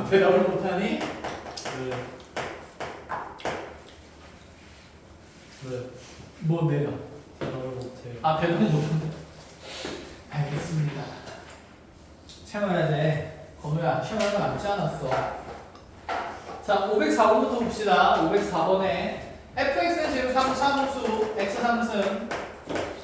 대답을 못하니? 왜? 뭐 내가 대답을 못해요. 아 대답 못한다. 알겠습니다. 채워야 돼. 건우야 시험할 거 남지 않았어. 자 504번부터 봅시다. 504번에 fx는 제곱 3차함수 x3승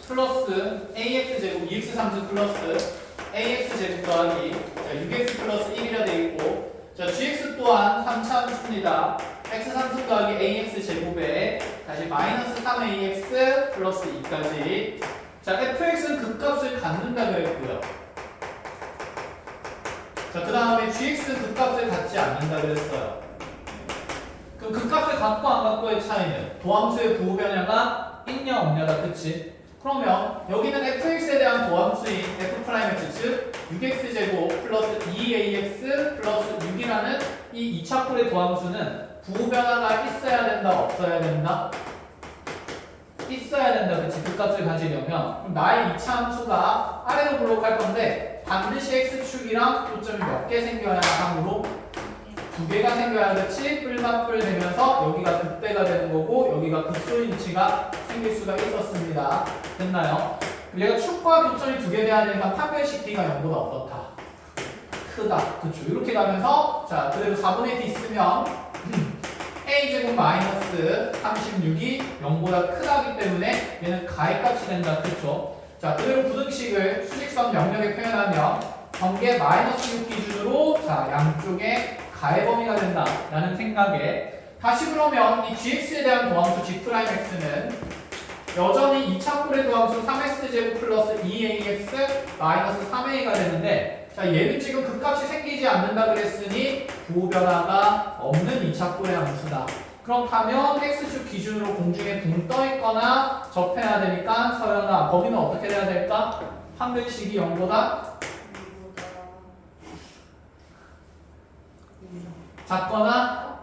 플러스 ax제곱 2x3승 플러스 ax제곱 더하기 자, 6x 플러스 1이라 되어 있고 자 gx 또한 3차함수입니다. x3승 더하기 ax제곱에 다시 마이너스 3ax 플러스 2까지 자 fx는 극값을 갖는다 그랬고요. 자 그 다음에 gx는 극값을 갖지 않는다 그랬어요. 그럼 극값을 갖고 안 갖고의 차이는 도함수의 부호 변화가 있냐 없냐다. 그치? 그러면 여기는 fx에 대한 도함수인 f'x 즉 6x제곱 플러스 2ax 플러스 6이라는 이 2차꼴의 도함수는 부호 변화가 있어야 된다 없어야 된다? 있어야 된다. 그치? 극값을 가지려면 그럼 나의 2차 함수가 아래로 블록할 건데 반드시 x축이랑 교점이 몇 개 생겨야 하므로 2개가 생겨야 그치? 뿔맞뿔 되면서 여기가 극대가 되는 거고 여기가 극소인 위치가 생길 수가 있었습니다. 됐나요? 얘가 축과 교점이 2개 돼야 되니까 판별식 D가 0보다 어떻다? 크다. 그쵸? 이렇게 가면서 자 그대로 4분의 D 있으면 a제곱 마이너스 36이 0보다 크다기 때문에 얘는 가액값이 된다. 그쵸? 자 그대로 부등식을 수직선 명령에 표현하면 전개 마이너스 6 기준으로 자 양쪽에 가의 범위가 된다라는 생각에 다시 그러면 이 gx에 대한 도함수 g'x는 여전히 2차꼴의 도함수 3x제곱 플러스 2ax 마이너스 3a가 되는데 자 얘는 지금 극값이 생기지 않는다 그랬으니 부호 변화가 없는 2차꼴의 함수다. 그렇다면 x축 기준으로 공중에 붕 떠 있거나 접해야 되니까 서연아 범위는 어떻게 돼야 될까? 판별식이 0보다 작거나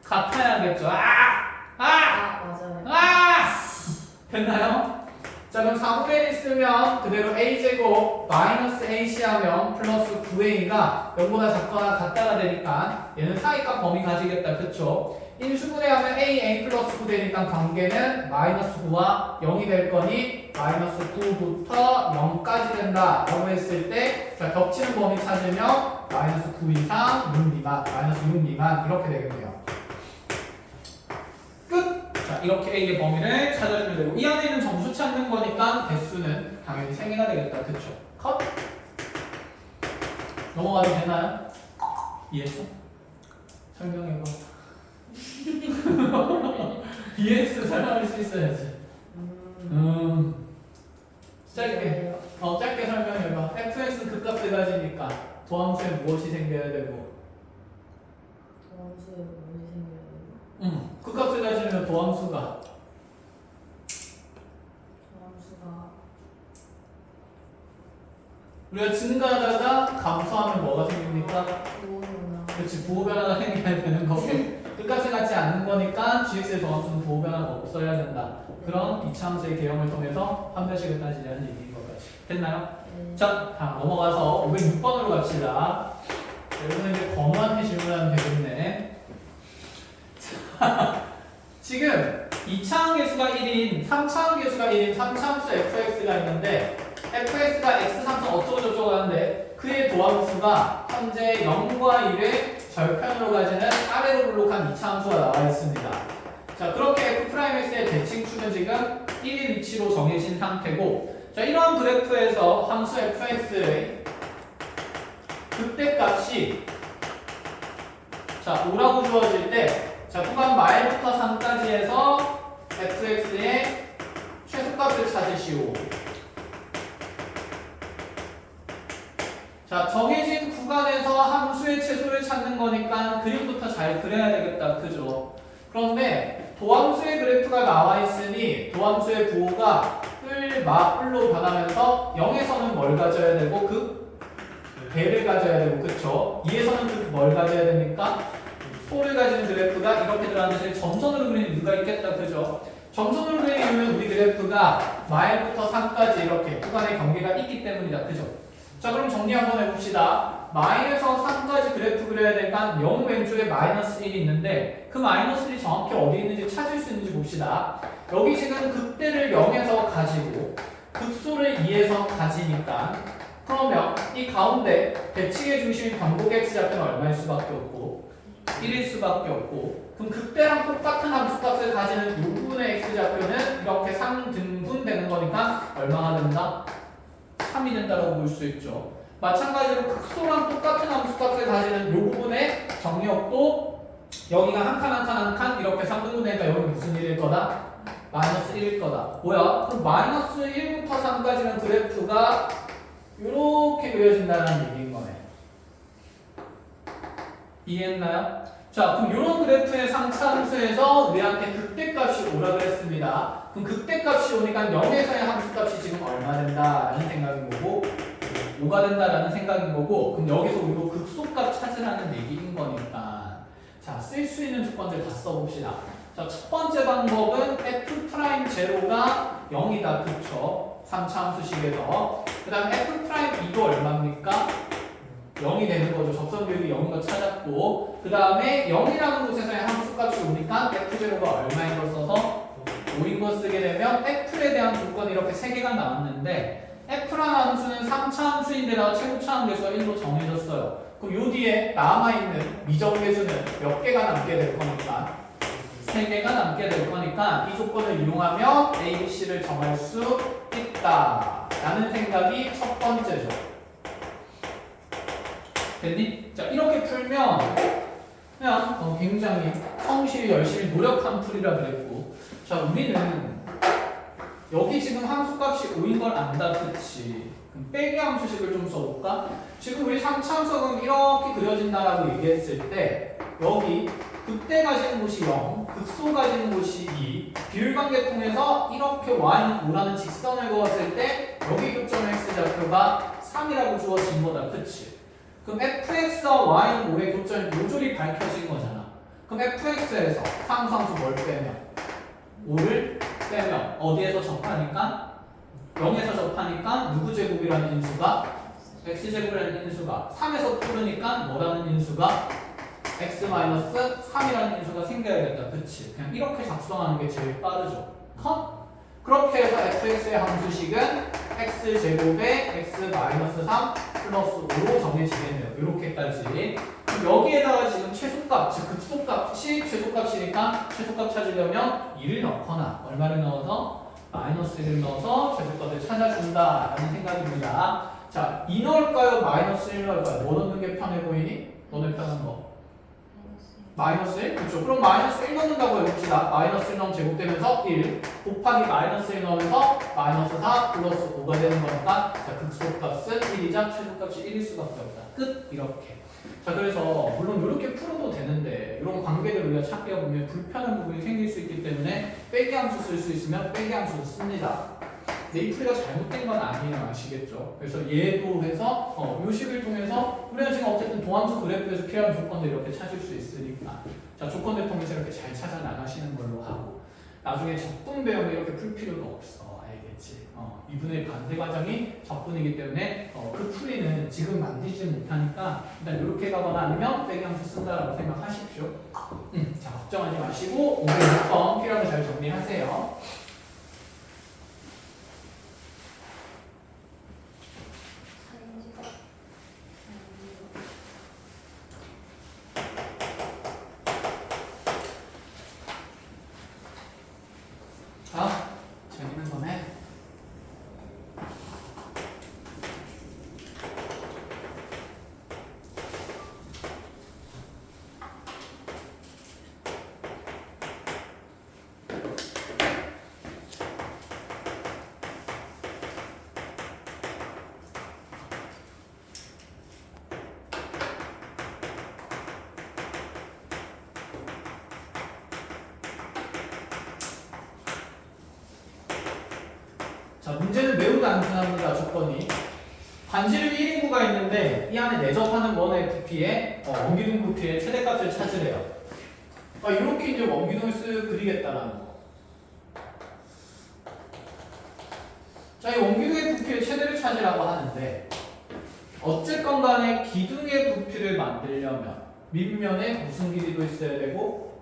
같아야겠죠. 맞아요. 됐나요? 자 그럼 4분의 1 있으면 그대로 a제곱 마이너스 ac 하면 플러스 9a가 0보다 작거나 같다가 되니까 얘는 사이값 범위 가지겠다. 그쵸? 인수분해하면 a 플러스 9 되니까 관계는 마이너스 9와 0이 될 거니 마이너스 9부터 0까지 된다 라고 했을 때 자 겹치는 범위 찾으면 마이너스 9 이상 6 미만 마이너스 6 미만 이렇게 되겠네요. 끝! 자 이렇게 A의 범위를 찾아주면 되고 이 안에 있는 점수 찾는 거니까 대수는 당연히 3개가 되겠다. 그쵸? 컷! 넘어가도 되나요? 이해했어? 설명해봐. EX 설명할 수 있어야지. 짧게. 짧게 설명해봐. fx는 극값을 가지니까 도함수에 무엇이 생겨야 되고? 도함수에 무엇이 생겨야 되고? 극값을 가지면 도함수가 우리가 증가하다가 감소하면 뭐가 생깁니까? 그렇지, 부호 변화가 생겨야 되는 거고 극값을 갖지 않는 거니까 gx의 도함수는 부호 변화가 없어야 된다. 그런 이차함수의 개형을 통해서 판별식을 따지자는 얘기인 것 같이. 됐나요? 자, 다음 넘어가서 506번으로 갑시다. 여기서 이제 건우한테 질문하면 되겠네. 자, 지금 2차함 계수가 1인, 3차함 계수가 1인 3차함수 fx가 있는데 fx가 x3선 어쩌고저쩌고 하는데 그의 도함수가 현재 0과 1의 절편으로 가지는 아래로 블록한 2차함수가 나와 있습니다. 자, 그렇게 f'x의 대칭축은 지금 1의 위치로 정해진 상태고 자, 이러한 그래프에서 함수 fx의 극대값이 자, 5라고 주어질 때 자, 구간 마일부터 3까지 해서 fx의 최소값을 찾으시오. 자, 정해진 구간에서 함수의 최소를 찾는 거니까 그림부터 잘 그려야 되겠다. 그죠? 그런데 도함수의 그래프가 나와 있으니 도함수의 부호가 뿔, 마, 뿔로 변하면서 0에서는 뭘 가져야 되고 배를 가져야 되고 그쵸? 2에서는 뭘 가져야 됩니까? 소를 가진 그래프가 이렇게 들어가는데 점선으로 그리는 이유가 있겠다. 그죠? 점선으로 그리는 이유는 우리 그래프가 마일부터 3까지 이렇게 구간의 경계가 있기 때문이다. 그죠? 자, 그럼 정리 한번 해봅시다. 마이너스에서 3까지 그래프 그려야 되니까 0 왼쪽에 마이너스 1이 있는데 그 마이너스 1이 정확히 어디 있는지 찾을 수 있는지 봅시다. 여기 지금 극대를 0에서 가지고 극소를 2에서 가지니까 그러면 이 가운데 대칭의 중심인 변곡 x좌표는 얼마일 수밖에 없고 1일 수밖에 없고 그럼 극대랑 똑같은 함수값을 가지는 요분의 x좌표는 이렇게 3등분 되는 거니까 얼마가 된다? 3이 된다고 볼 수 있죠. 마찬가지로 극소랑 똑같은 함수값을 가지는 요 부분의 정리역도 여기가 한 칸 한 칸 한 칸 이렇게 3등분되니까 여기 무슨 1일 거다? 마이너스 1일 거다. 뭐야? 그럼 마이너스 1부터 3까지는 그래프가 이렇게 그려진다는 얘기인 거네. 이해했나요? 자, 그럼 이런 그래프의 상차함수에서 우리한테 극대값이 오라 그랬습니다. 그럼 극대값이 오니까 0에서의 함수값이 지금 얼마 된다라는 생각인 거고 5가 된다라는 생각인 거고 그럼 여기서 우리도 극소값 찾으라는 얘기인 거니까 자, 쓸 수 있는 조건들 다 써봅시다. 자, 첫 번째 방법은 F'0가 0이다. 그쵸? 3차 함수식에서 그 다음에 F'2도 얼마입니까? 0이 되는 거죠. 접선 비율이 0인 거 찾았고 그 다음에 0이라는 곳에서의 함수값이 오니까 F0가 얼마인 걸 써서 5인 거 쓰게 되면 F에 대한 조건이 이렇게 3개가 나왔는데 F라는 함수는 3차 함수인데다가 최고차 함수가 1로 정해졌어요. 그럼 요 뒤에 남아있는 미정계수는 몇 개가 남게 될 거니까 3개가 남게 될 거니까 이 조건을 이용하면 A, B, C를 정할 수 있다 라는 생각이 첫 번째죠. 됐니? 자, 이렇게 풀면 그냥 굉장히 성실히 열심히 노력한 풀이라 그랬고 자, 우리는 여기 지금 함수값이 5인 걸 안다. 그치? 그럼 빼기 함수식을 좀 써볼까? 지금 우리 3차 함수는 이렇게 그려진다라고 얘기했을 때 여기 극대 가지는 곳이 0, 극소 가지는 곳이 2 비율관계 통해서 이렇게 y는 5라는 직선을 그었을 때 여기 교점 x좌표가 3이라고 주어진 거다. 그치? 그럼 fx와 y는 5의 교점이 모조리 밝혀진 거잖아. 그럼 fx에서 상수함수 뭘 빼면 5를 빼면 어디에서 접하니까? 0에서 접하니까 누구 제곱이라는 인수가? x제곱이라는 인수가 3에서 풀으니까 뭐라는 인수가? x-3이라는 인수가 생겨야겠다. 그치? 그냥 이렇게 작성하는 게 제일 빠르죠. 그렇게 해서 fx의 함수식은 x제곱에 x-3 플러스 5로 정해지겠네요. 이렇게까지. 여기에다가 지금 최소값, 즉 극소값이 최소값이니까 최소값 찾으려면 2를 넣거나 얼마를 넣어서? 마이너스 1을 넣어서 최소값을 찾아준다 라는 생각입니다. 자, 2 넣을까요? 마이너스 1 넣을까요? 뭐 넣는 게 편해 보이니? 너네 편한 거. 마이너스 1? 그렇죠. 그럼 마이너스 1 넣는다고 해봅시다. 마이너스 1 넣으면 제곱되면서 1 곱하기 마이너스 1 넣으면서 마이너스 4 플러스 5가 되는 거니까 자, 극소값은 1이자 최소값이 1일 수밖에 없다. 끝! 이렇게. 자, 그래서 물론 이렇게 풀어도 되는데 이런 관계들을 우리가 찾기가 보면 불편한 부분이 생길 수 있기 때문에 빼기 함수 쓸 수 있으면 빼기 함수를 씁니다. 근데 이 풀이가 잘못된 건 아니에요. 아시겠죠? 그래서 얘도 해서 이 식을 통해서 우리가 지금 어쨌든 도함수 그래프에서 필요한 조건들 이렇게 찾을 수 있으니까 자, 조건들 통해서 이렇게 잘 찾아 나가시는 걸로 하고 나중에 적분 배우면 이렇게 풀 필요도 없어. 알겠지? 2분의 반대 과정이 적분이기 때문에 그 풀이는 지금 만들지 못하니까 일단 이렇게 가거나 아니면 빼기 함수 쓴다라고 생각하십시오. 자, 걱정하지 마시고 오늘부터 필요한 거 잘 정리하세요. 자, 재밌는 거네. 자, 문제는 매우 단순합니다. 조건이 반지름이 1인구가 있는데 이 안에 내접하는 원의 부피의 원기둥 부피의 최대값을 찾으래요. 이렇게 이제 원기둥을 쓱 그리겠다라는 거. 자, 이 원기둥의 부피의 최대를 찾으라고 하는데 어쨌건 간에 기둥의 부피를 만들려면 밑면에 무슨 길이도 있어야 되고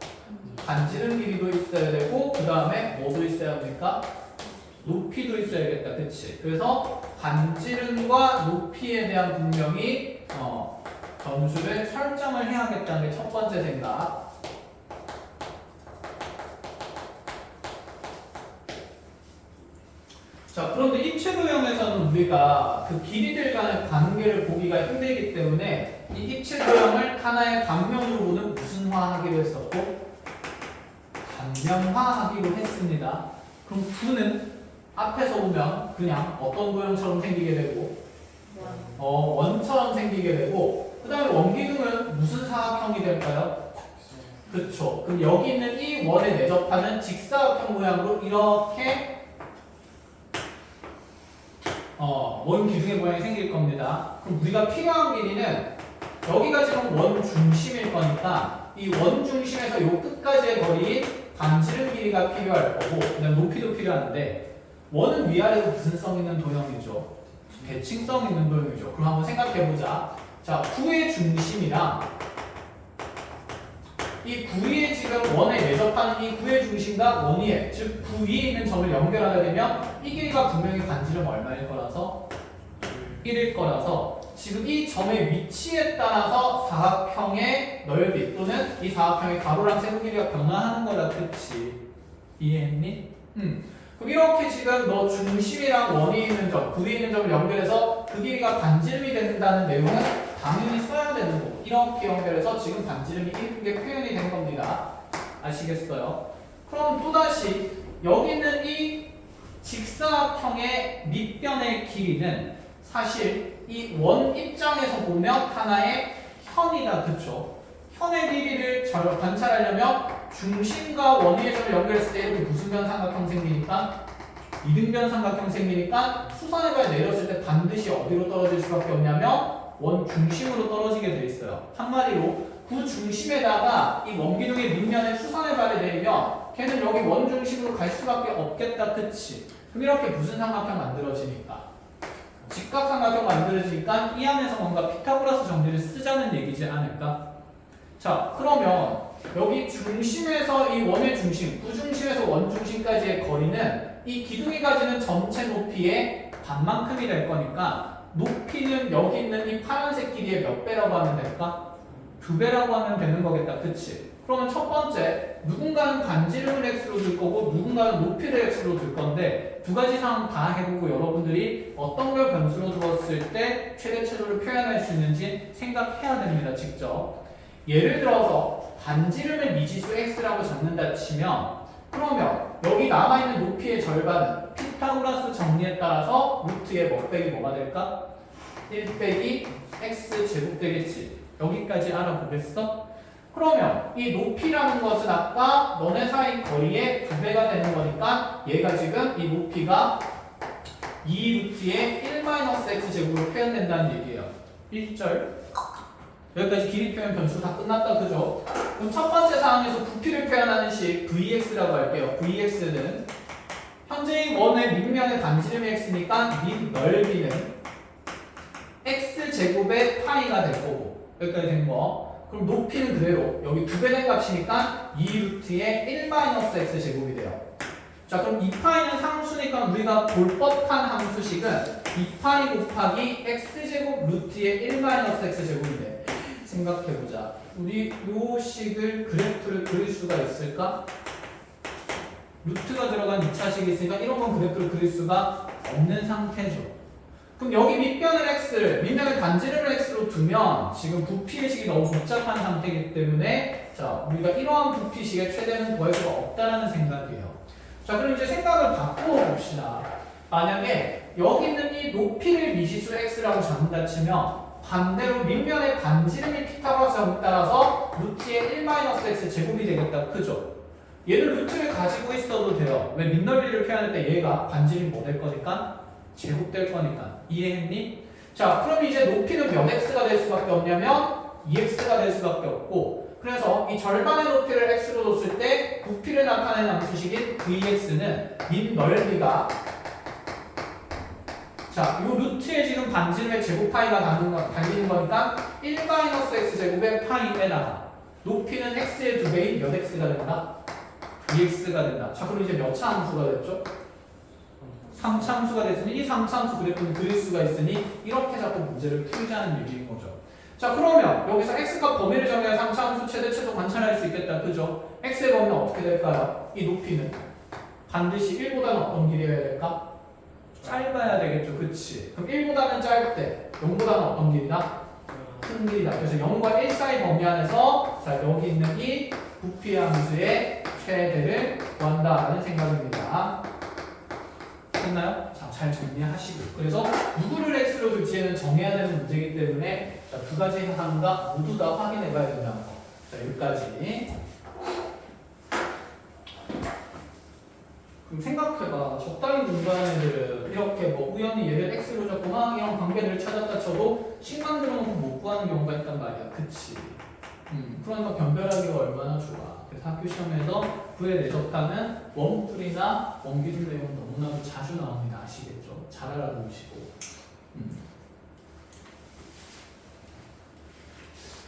반지름 길이도 있어야 되고 그 다음에 뭐도 있어야 합니까? 높이도 있어야겠다. 그치? 그래서 반지름과 높이에 대한 분명히 점수를 설정을 해야겠다는 게 첫 번째 생각. 자, 그런데 입체 도형에서는 우리가 그 길이들 간의 관계를 보기가 힘들기 때문에 이 입체 도형을 하나의 단면으로 보는 무슨화하기로 했었고 단면화하기로 했습니다. 그럼 9는 앞에서 보면 그냥 어떤 도형처럼 생기게 되고 원처럼 생기게 되고 그 다음에 원기둥은 무슨 사각형이 될까요? 그쵸. 그럼 여기 있는 이 원에 내접하는 직사각형 모양으로 이렇게 원 기둥의 모양이 생길 겁니다. 그럼 우리가 필요한 길이는 여기가 지금 원 중심일 거니까 이 원 중심에서 요 끝까지의 거리인 반지름 길이가 필요할 거고 그다음 높이도 필요한데 원은 위아래로 무슨 성 있는 도형이죠? 대칭성 있는 도형이죠. 그럼 한번 생각해 보자. 자, 9의 중심이랑 이 9위에 지금 원에 내접하는 이 9의 중심과 원 위에 즉 9위에 있는 점을 연결하게 되면 이 길이가 분명히 반지름 얼마일 거라서 1일 거라서 지금 이 점의 위치에 따라서 사각형의 넓이 또는 이 사각형의 가로랑 세로 길이가 변화하는 거다. 그치? 이해했니? 그럼 이렇게 지금 너 중심이랑 원이 있는 점, 9위에 있는 점을 연결해서 그 길이가 반지름이 된다는 내용은 당연히 써야 되는 거고 이렇게 연결해서 지금 반지름이 이렇게 표현이 된 겁니다. 아시겠어요? 그럼 또다시 여기 있는 이 직사각형의 밑변의 길이는 사실 이 원 입장에서 보면 하나의 현이다. 그쵸? 현의 길이를 관찰하려면 중심과 원 위의 점을 연결했을 때 이렇게 무슨 변 삼각형 생기니까 이등변 삼각형 생기니까 수선해봐야 내렸을 때 반드시 어디로 떨어질 수밖에 없냐면 원 중심으로 떨어지게 돼 있어요. 한마디로 그 중심에다가 이 원기둥의 밑면에 수선해봐야 내리면 걔는 여기 원 중심으로 갈 수밖에 없겠다. 그치? 그럼 이렇게 무슨 삼각형 만들어지니까? 직각삼각형 만들어지니까 이 안에서 뭔가 피타고라스 정리를 쓰자는 얘기지 않을까? 자, 그러면 여기 중심에서 이 원의 중심, 구중심에서 원중심까지의 거리는 이 기둥이 가지는 전체 높이의 반만큼이 될 거니까 높이는 여기 있는 이 파란색 길이의 몇 배라고 하면 될까? 2배라고 하면 되는 거겠다. 그치? 그러면 첫 번째, 누군가는 반지름을 x로 줄 거고 누군가는 높이를 x로 줄 건데 두 가지 상황 다 해보고 여러분들이 어떤 걸 변수로 두었을 때 최대체조를 표현할 수 있는지 생각해야 됩니다. 직접. 예를 들어서 반지름의 미지수 x라고 적는다 치면 그러면 여기 남아있는 높이의 절반은 피타고라스 정리에 따라서 루트의 몇 빼기 뭐가 될까? 1 빼기 x 제곱 되겠지. 여기까지 알아보겠어? 그러면 이 높이라는 것은 아까 너네 사이 거리의 2배가 되는 거니까 얘가 지금 이 높이가 2루트의 1-x 제곱으로 표현된다는 얘기예요. 1절 여기까지 길이 표현 변수 다 끝났다. 그죠? 그럼 첫 번째 상황에서 부피를 표현하는 식 Vx라고 할게요. Vx는 현재 이 원의 밑면의 반지름이 x니까 밑 넓이는 x제곱의 파이가 될 거고 여기까지 된 거. 그럼 높이는 그대로 여기 2배 된 값이니까 2루트의 1-x 제곱이 돼요. 자, 그럼 2파이는 상수니까 우리가 볼 법한 함수식은 2파이 곱하기 x제곱 루트의 1-x 제곱이 돼. 생각해보자. 우리 요 식을 그래프를 그릴 수가 있을까? 루트가 들어간 2차식이 있으니까 이런 건 그래프를 그릴 수가 없는 상태죠. 그럼 여기 밑변을 x를, 밑면을 반지름을 x로 두면 지금 부피의식이 너무 복잡한 상태이기 때문에 자, 우리가 이러한 부피식의 최대는 구할 수가 없다는 생각이에요. 자, 그럼 이제 생각을 바꾸어 봅시다. 만약에 여기 있는 이 높이를 미지수 x라고 잡는다 치면 반대로 밑면의 반지름이 피타고라스 정에 따라서 루트의 1-x 제곱이 되겠다. 그죠? 얘를 루트를 가지고 있어도 돼요. 왜 밑넓이를 표현할 때 얘가 반지름이 뭐 될 거니까? 제곱될 거니까. 이해했니? 자, 그럼 이제 높이는 몇 x가 될 수밖에 없냐면 2x가 될 수밖에 없고 그래서 이 절반의 높이를 x로 뒀을 때 부피를 나타내는 함수식인 vx는 밑 넓이가 자, 이 루트에 지금 반지름의 제곱 파이가 달리는 거니까 1-x 제곱의 파이에다가 높이는 x의 2배인 몇 x가 된다? 2x가 된다. 자, 그럼 이제 몇 차 함수가 됐죠? 3차 함수가 됐으니 이 3차 함수 그래프는 그릴 수가 있으니 이렇게 자꾸 문제를 풀자는 얘기인 거죠. 자, 그러면 여기서 x값 범위를 정해야 3차 함수 최대 최소 관찰할 수 있겠다. 그죠? x의 범위는 어떻게 될까요? 이 높이는 반드시 1보다는 어떤 길이어야 될까? 짧아야 되겠죠. 그치? 그럼 1보다는 짧대 0보다는 어떤 길이다? 큰 길이다. 그래서 0과 1 사이 범위 안에서 자, 여기 있는 이 부피 함수의 최대를 구한다라는 생각입니다. 됐나요? 자, 잘 정리하시고. 그래서 누구를 x로 둘지에는 정해야 되는 문제이기 때문에 자, 두 가지 항과 모두 다 확인해 봐야 된다는 거. 자, 여기까지. 그럼 생각해봐. 적당히 공부하는 애들은 이렇게 뭐 우연히 얘를 x로 잡고 막 이런 관계를 찾았다 쳐도 식만 들어놓고 못 구하는 경우가 있단 말이야. 그치? 그러니까 변별하기가 얼마나 좋아. 그래서 학교 시험에서 구해내셨다는 원풀이나 원기준 내용 너무나도 자주 나옵니다. 아시겠죠? 잘 알아두시고.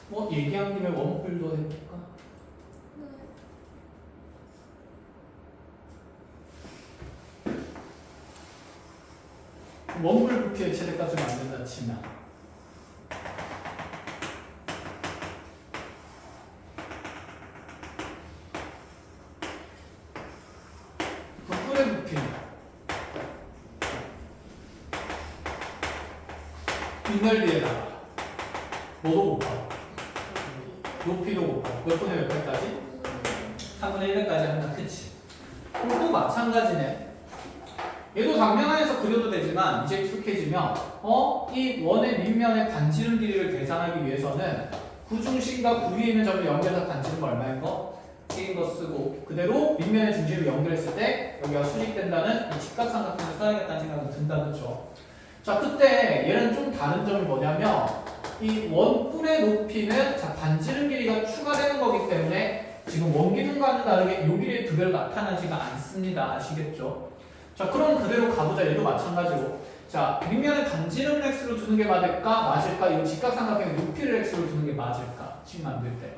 뭐 얘기한 김에 원풀도 해볼까? 원뿔 부피의 최대값을 만든다 치면 뿔의 부피는 빗넓이에다가 뭐도 곱하고 높이도 곱하고 몇 분의 몇 배까지? 3분의 1배까지 한다. 그치? 그럼 또 마찬가지네. 얘도 당면화해서 그려도 되지만 이제 익숙해지면 이 원의 밑면의 반지름 길이를 계산하기 위해서는 구중심과 구 위에 있는 점을 연결해서 반지름 얼마인 거? C인 거 쓰고 그대로 밑면의 중심을 연결했을 때 여기가 수직된다는 이 직각삼각형을 써야겠다는 생각이 든다. 그쵸? 자, 그때 얘는 좀 다른 점이 뭐냐면 이 원뿔의 높이는 자, 반지름 길이가 추가되는 거기 때문에 지금 원기둥과는 다르게 이 길이의 두 배로 나타나지가 않습니다. 아시겠죠? 자, 그럼 그대로 가보자. 얘도 마찬가지로. 자, 밑면에 반지름을 x로 두는 게 맞을까? 이 직각삼각형의 높이를 x로 두는 게 맞을까? 식 만들 때.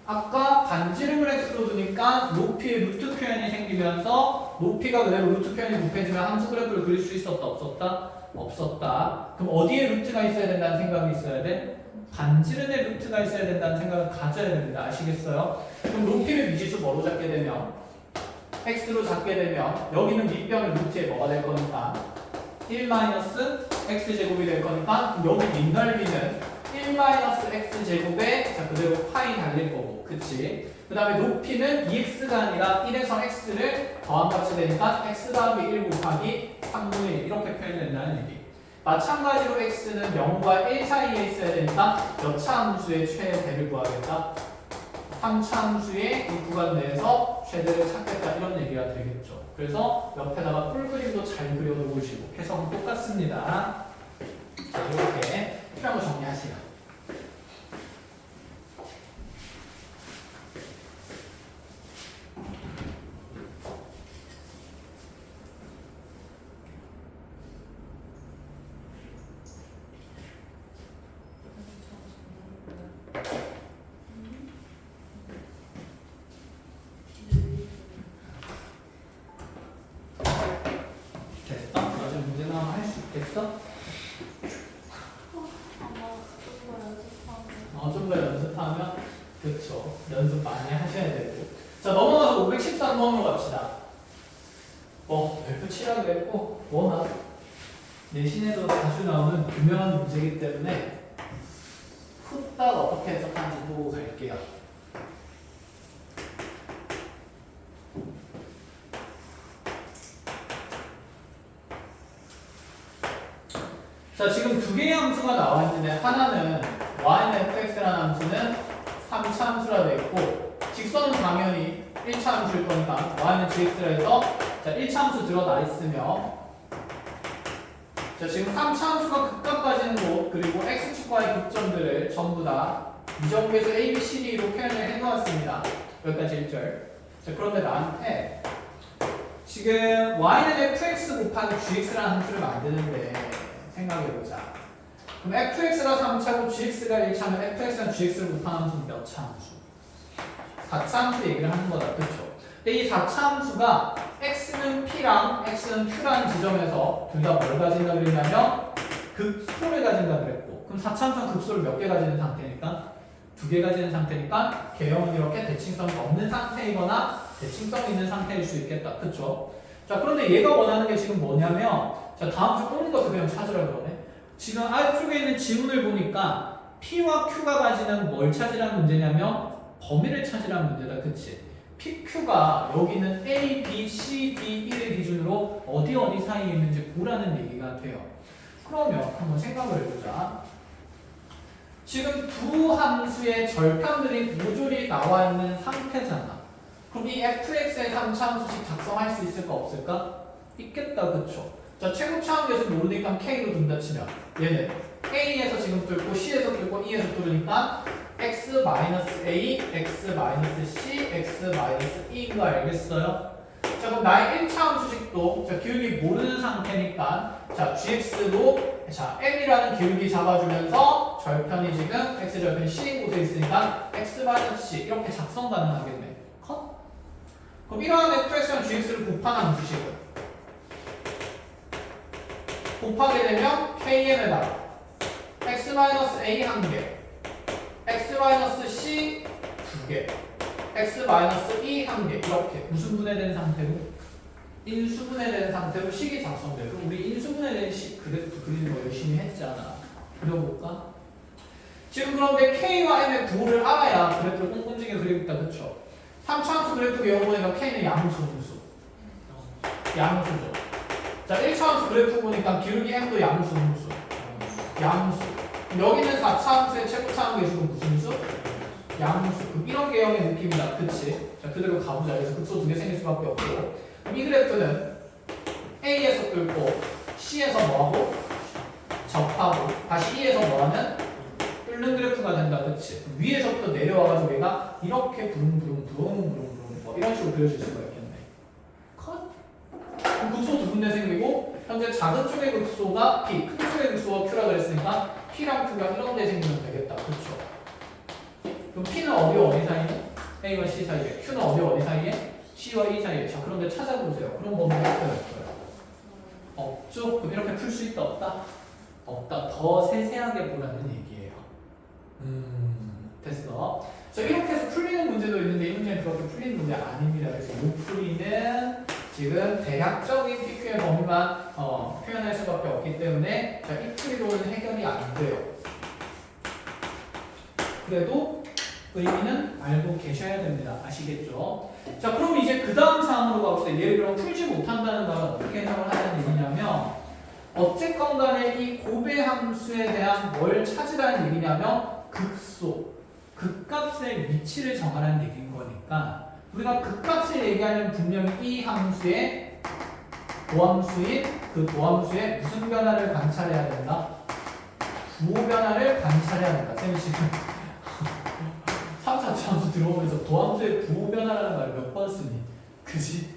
아까 반지름을 x로 두니까 높이의 루트 표현이 생기면서 높이가 그대로 루트 표현이 곱해지면 함수 그래프를 그릴 수 있었다? 없었다? 없었다. 그럼 어디에 루트가 있어야 된다는 생각이 있어야 돼? 반지름의 루트가 있어야 된다는 생각을 가져야 됩니다. 아시겠어요? 그럼 높이를 미지수 뭐로 잡게 되면? x로 잡게 되면 여기는 밑변의 루트에 뭐가 될 거니까 1-x제곱이 될 거니까 여기 밑넓이는 1-x제곱에 자 그대로 파이 달릴 거고 그치? 그 다음에 높이는 2x가 아니라 1에서 x를 더한 값이 되니까 x 더하기 1 곱하기 3분의 1 이렇게 표현된다는 얘기. 마찬가지로 x는 0과 1 사이에 있어야 되니까 몇 차 함수의 최대를 구하겠다? 3차 함수의 이 구간 내에서 최대를 찾겠다 이런 얘기가 되겠죠. 그래서 옆에다가 뿔 그림도 잘 그려놓으시고 해석은 똑같습니다. 자, 이렇게 필요한 거 정리하시라. 됐어? 좀 더 연습하면 그쵸. 연습 많이 하셔야 되고. 자, 넘어가서 513번으로 갑시다. 별표 치라고 했고 워낙 내신에도 자주 나오는 유명한 문제이기 때문에 후딱 어떻게 해석하는지 보고 갈게요. 자, 지금 두 개의 함수가 나와 있는데 하나는 y는 fx라는 함수는 3차 함수라 되어 있고 직선은 당연히 1차 함수일 거니까 y는 gx라 해서 자, 1차 함수 들어나 있으며 자, 지금 3차 함수가 극값까지는 곳 그리고 x축과의 극점들을 전부 다 이 정도에서 a, b, c, d로 표현을 해놓았습니다. 여기까지 1절. 자, 그런데 나한테 지금 y는 fx 곱하기 gx라는 함수를 만드는데 생각해보자. 그럼 fx가 3차고 gx가 1차면 fx랑 gx를 곱하는 함수는 몇 차 함수? 4차 함수 얘기를 하는 거다. 그쵸? 근데 이 4차 함수가 x는 p랑 x는 q라는 지점에서 둘 다 뭘 가진다 그랬냐면 극소를 가진다 그랬고, 그럼 4차 함수는 극소를 몇 개 가지는 상태니까? 2개 가지는 상태니까 개형은 이렇게 대칭성이 없는 상태이거나 대칭성이 있는 상태일 수 있겠다. 그쵸? 자, 그런데 얘가 원하는 게 지금 뭐냐면, 자, 다음 주 꼬는 것을 그냥 찾으라 그러네. 지금 아래쪽에 있는 지문을 보니까 P와 Q가 가지는 뭘 찾으라는 문제냐면 범위를 찾으라는 문제다. 그치? PQ가 여기는 A, B, C, D, 1을 기준으로 어디 사이에 있는지 보라는 얘기가 돼요. 그러면 한번 생각을 해보자. 지금 두 함수의 절편들이 모조리 나와 있는 상태잖아. 그럼 이 fx의 3차 함수식 작성할 수 있을까 없을까? 있겠다. 그쵸? 자, 최고차 함수에서 모르니까 k로 둔다 치면 얘는 a에서 지금 뚫고 c에서 뚫고 e에서 뚫으니까 x-a, x-c, x-e인 거 알겠어요? 자, 그럼 나의 1차 함수식도 자, 기울기 모르는 상태니까 자, gx도 자, m이라는 기울기 잡아주면서 절편이 지금 x절편이 c인 곳에 있으니까 x-c 이렇게 작성 가능하겠네. 컷? 그럼 이러한 fx랑 gx를 곱하는 함수식은 곱하게 되면 km에다가 x-a 한 개, x-c 두 개, x-e 한 개 이렇게 무슨 분해된 상태로? 인수분해된 상태로 식이 작성돼요. 그럼 우리 인수분해된 식 그래프 그리는 거 열심히 했잖아. 그려볼까? 지금 그런데 k와 m의 부호를 알아야 그래프를 꼼꼼지게 그리겠다. 그쵸? 3차함수 그래프 외워보니까 k는 양수분수. 양수죠. 자, 1차함수 그래프 보니까 기울기 m도 양수분수. 양수. 여기는 4차함수의 최고차함수 지금 무슨 수? 양수. 그럼 이런 개형의 느낌이다. 그치? 자, 그대로 가보자. 그래서 극소 두 개 생길 수밖에 없고. 이 그래프는 A에서 뚫고 C에서 뭐하고? 접하고 다시 E에서 뭐하는? 뚫는 그래프가 된다. 그치? 위에서부터 내려와가지고 얘가 이렇게 부릉부릉 뭐 이런 식으로 그려질 수가 있겠네. 컷? 그럼 극소 두 군데 생기고 현재 작은 쪽의 극소가 P, 큰 쪽의 극소가 Q라 그랬으니까 P랑 Q가 이런 데 생기면 되겠다. 그쵸? 그럼 P는 어디 사이에? A와 C 사이에. Q는 어디 사이에? C와 E 사이에. 자, 그런데 찾아보세요. 그럼 뭐 어떻게 할 거예요? 없죠? 그럼 이렇게 풀 수 있다 없다? 없다. 더 세세하게 보라는 얘기예요. 됐어. 자, 이렇게 해서 풀리는 문제도 있는데 이 문제는 그렇게 풀리는 문제 아닙니다. 그래서 이 풀이는 지금 대략적인 PQ의 범위만 표현할 수밖에 없기 때문에 자, 이 풀이로는 해결이 안 돼요. 그래도 의미는 알고 계셔야 됩니다. 아시겠죠? 자, 그럼 이제 그 다음 사항으로 가봅시다. 얘를 그럼 풀지 못한다는 말은 어떻게 해석을 하는 얘기냐면 어쨌건 간에 이 고배 함수에 대한 뭘 찾으라는 얘기냐면 극소, 극값의 위치를 정하라는 얘기인 거니까 우리가 극값을 얘기하면 분명히 이 함수의 도함수인 그 도함수의 무슨 변화를 관찰해야 된다? 부호 변화를 관찰해야 된다. 쌤이 지금 3, 4차 함수 들어오면서 도함수의 부호 변화라는 말 몇 번 쓰니? 그지?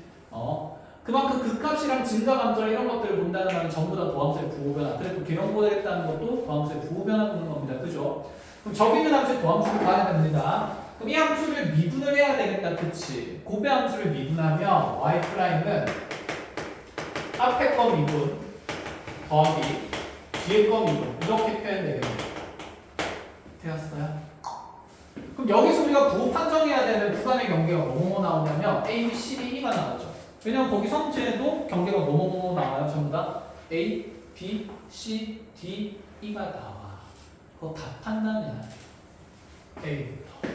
그만큼 극값이랑 증가감수랑 이런 것들을 본다는 말은 전부 다 도함수의 부호 변화. 그래도 개형 모델 했다는 것도 도함수의 부호 변화 보는 겁니다. 그죠? 그럼 저기 있는 함수의 도함수를 봐야 됩니다. 그럼 이 함수를 미분을 해야 되겠다. 그치? 고배 함수를 미분하면 y'은 앞에 거 미분 더하기 뒤에 거 미분 이렇게 표현되겠네요. 되었어요? 그럼 여기서 우리가 부호 판정해야 되는 구간의 경계가 뭐뭐 나오냐면 A, B, C, D, E가 나오죠. 왜냐면 거기 성체에도 경계가 뭐뭐 나와요. 전부 다 A, B, C, D, E가 나와. 그거 다 판단해야 돼. A부터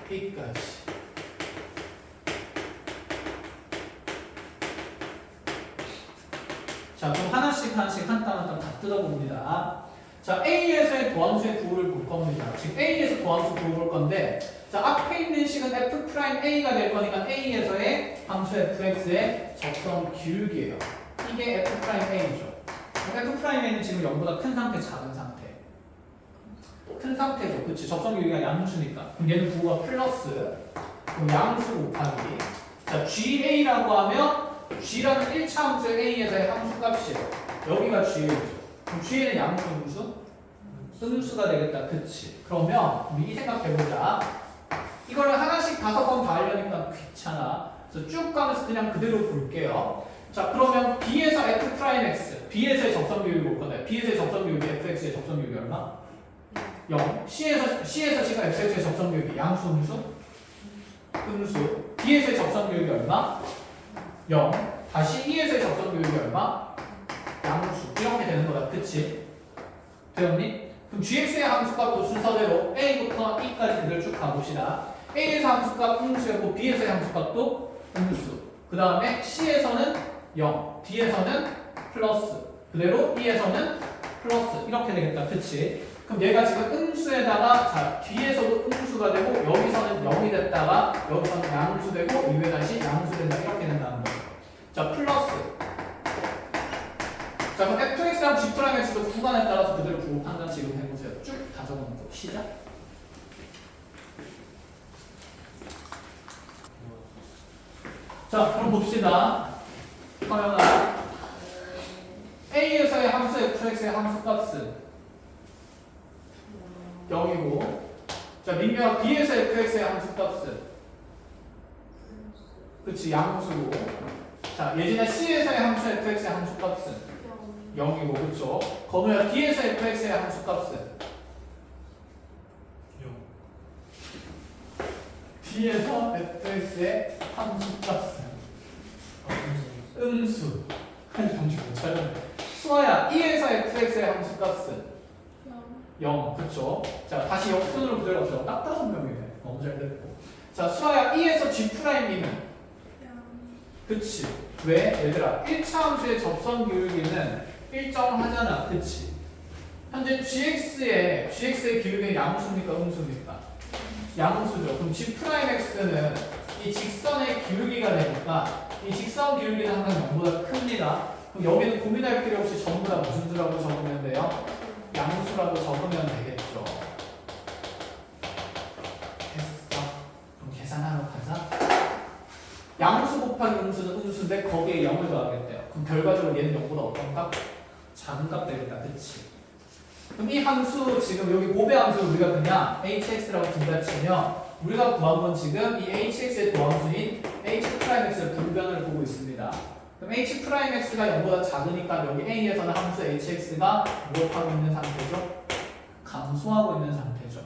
E까지. 자, 그럼 하나씩 한 땀 한 땀 다 뜯어봅니다. 자, A에서의 도함수의 부호를 볼 겁니다. 지금 A에서 도함수 부호 볼 건데 자, 앞에 있는 식은 F'A가 될 거니까 A에서의 함수 fx의 적성 기울기예요. 이게 F'A죠. F'A는 지금 0보다 큰 상태, 작은 상태. 큰 상태죠. 그치? 적성 기울기가 양수니까. 그럼 얘는 부호가 플러스 그럼 양수 곱하기 자, GA라고 하면 G라는 1차 함수의 A에서의 함수 값이에요. 여기가 GA죠. 그럼 GA는 양수, 음수? 음수가 되겠다. 그치? 그러면 우리 이 생각해보자. 이거를 하나씩 5번 다 하려니까 귀찮아. 그래서 쭉 가면서 그냥 그대로 볼게요. 자, 그러면 B에서 F'X, B에서의 접선비율이 볼 건데 B에서의 접선비율이 Fx의 접선비율이 얼마? 0. C에서 지금 Fx의 접선비율이 양수, 음수? 음수. D에서의 접선비율이 얼마? 0. 다시 E에서의 접선비율이 얼마? 양수. 이렇게 되는 거다. 그치? 되었니? 그럼 gx의 함수값도 순서대로 a부터 e까지 그대로 쭉 가봅시다. a에서 함수값 음수였고 b에서의 함수값도 음수. 그 다음에 c에서는 0, d에서는 플러스, 그대로 e에서는 플러스. 이렇게 되겠다. 그치? 그럼 얘가 지금 음수에다가 자 뒤에서도 음수가 되고 여기서는 0이 됐다가 여기서는 양수 되고 이후에 다시 양수 된다. 이렇게 된다는 거죠. 자, 플러스. 자, 그럼 fx랑 g'x도 구간에 따라서 그대로 부호 판단 지금 해보세요. 쭉 다 적어놓고 시작. 자, 그럼 봅시다. 화면아, a에서의 함수 fx의 함수 값은 0이고, 자, 민규야 b에서 fx의 함수 값은 그치, 양수고, 자, 예진아 c에서의 함수 fx의 함수 값은 0이고, 그쵸? 건우야 D에서 fx의 함수값은 0. D에서 fx의 함수값은 음수. 한 정신 못 차렸네. 수아야 E에서 fx의 함수값은 0, 그쵸? 자, 다시 역순으로 그대로 없어. 딱 5명이네. 너무 잘 됐고. 자, 수아야 E에서 G'이면 그치? 왜? 얘들아 1차 함수의 접선 기울기는 일정하잖아. 그치? 현재 gx의 기울기는 양수입니까? 음수입니까? 양수죠. 그럼 g'x는 이 직선의 기울기가 되니까 이 직선 기울기는 항상 0보다 큽니다. 그럼 여기는 고민할 필요 없이 전부 다 무슨 수라고 적으면 돼요? 양수라고 적으면 되겠죠. 됐어. 그럼 계산하러 가자. 양수 곱하기 음수는 음수인데 거기에 0을 더하겠대요. 그럼 결과적으로 얘는 0보다 어떤 값? 작은 값 되겠다. 그치? 그럼 이 함수 지금 여기 곱의 함수를 우리가 그냥 hx라고 둔다 치면 우리가 구한 건 지금 이 hx의 도함수인 h'x의 분변을 보고 있습니다. 그럼 h'x가 0보다 작으니까 여기 a에서는 함수 hx가 무엇하고 있는 상태죠? 감소하고 있는 상태죠.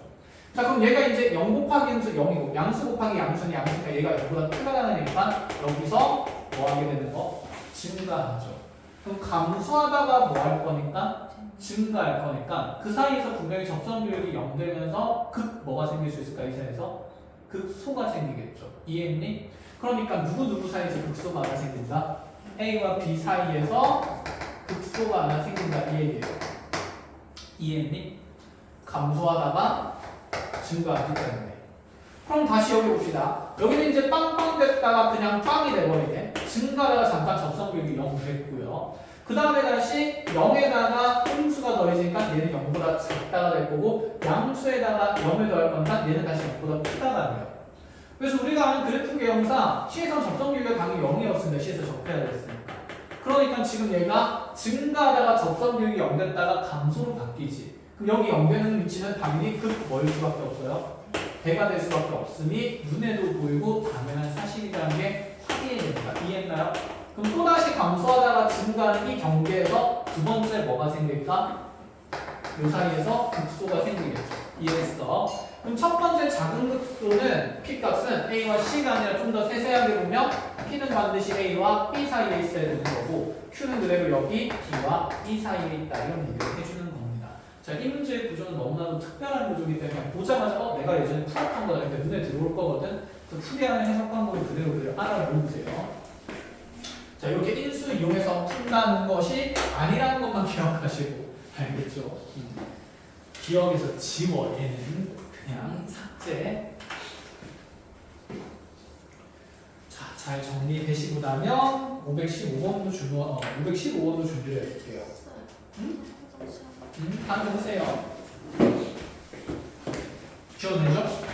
자, 그럼 얘가 이제 0 곱하기 음수 0이고 양수 곱하기 양수는 양수니까 얘가 0보다 크가 나니까 여기서 뭐 하게 되는 거? 증가하죠. 그럼 감소하다가 뭐 할 거니까? 증가할 거니까 그 사이에서 분명히 접선 비율이 0 되면서 극 뭐가 생길 수 있을까? 이 사이에서 극소가 생기겠죠. 이해했니? 그러니까 누구 사이에서 극소가 하나 생긴다? A와 B 사이에서 극소가 하나 생긴다. 이 얘기예요. 이해했니? 감소하다가 증가하기 때문에. 그럼 다시 여기 봅시다. 여기는 이제 빵빵 됐다가 그냥 빵이 돼버리네. 증가하다가 잠깐 접선 비율이 0 됐고요. 그 다음에 다시 0에다가 음수가 더해지니까 얘는 0보다 작다가 될 거고 양수에다가 0을 더할 거니까 얘는 다시 0보다 크다가 돼요. 그래서 우리가 아는 그래프 개형상 C에서 접선 비율이 당연히 0이었습니다. C에서 접해야 됐으니까. 그러니까 지금 얘가 증가하다가 접선 비율이 0 됐다가 감소로 바뀌지. 그럼 여기 0 되는 위치는 당연히 뭐일 수밖에 없어요? 배가 될 수밖에 없으니 눈에도 보이고 당연한 사실이라는 게 확인이 됩니다. 이해했나요? 그럼 또다시 감소하다가 증가하는 이 경계에서 두 번째 뭐가 생길까? 이 사이에서 극소가 생기겠죠. 이해했어? 그럼 첫 번째 작은 극소는 P값은 A와 C가 아니라 좀 더 세세하게 보면 P는 반드시 A와 B 사이에 있어야 되는 거고 Q는 그대로 여기 D와 E 사이에 있다. 이런 얘기를 해주는 겁니다. 자, 이 문제의 구조는 너무나도 특별한 구조이기 때문에 보자마자 내가 예전에 풀었던 거다 이렇게 눈에 들어올 거거든. 그래서 풀이하는 해석 방법을 그대로 알아보세요. 자, 이렇게 인수 이용해서 푼다는 것이 아니라는 것만 기억하시고 알겠죠? 기억에서 지워. 얘는 그냥 삭제. 자, 잘 정리되시고나면 515번도 515번도 준비를 해볼게요. 다음 보세요. 지워내죠?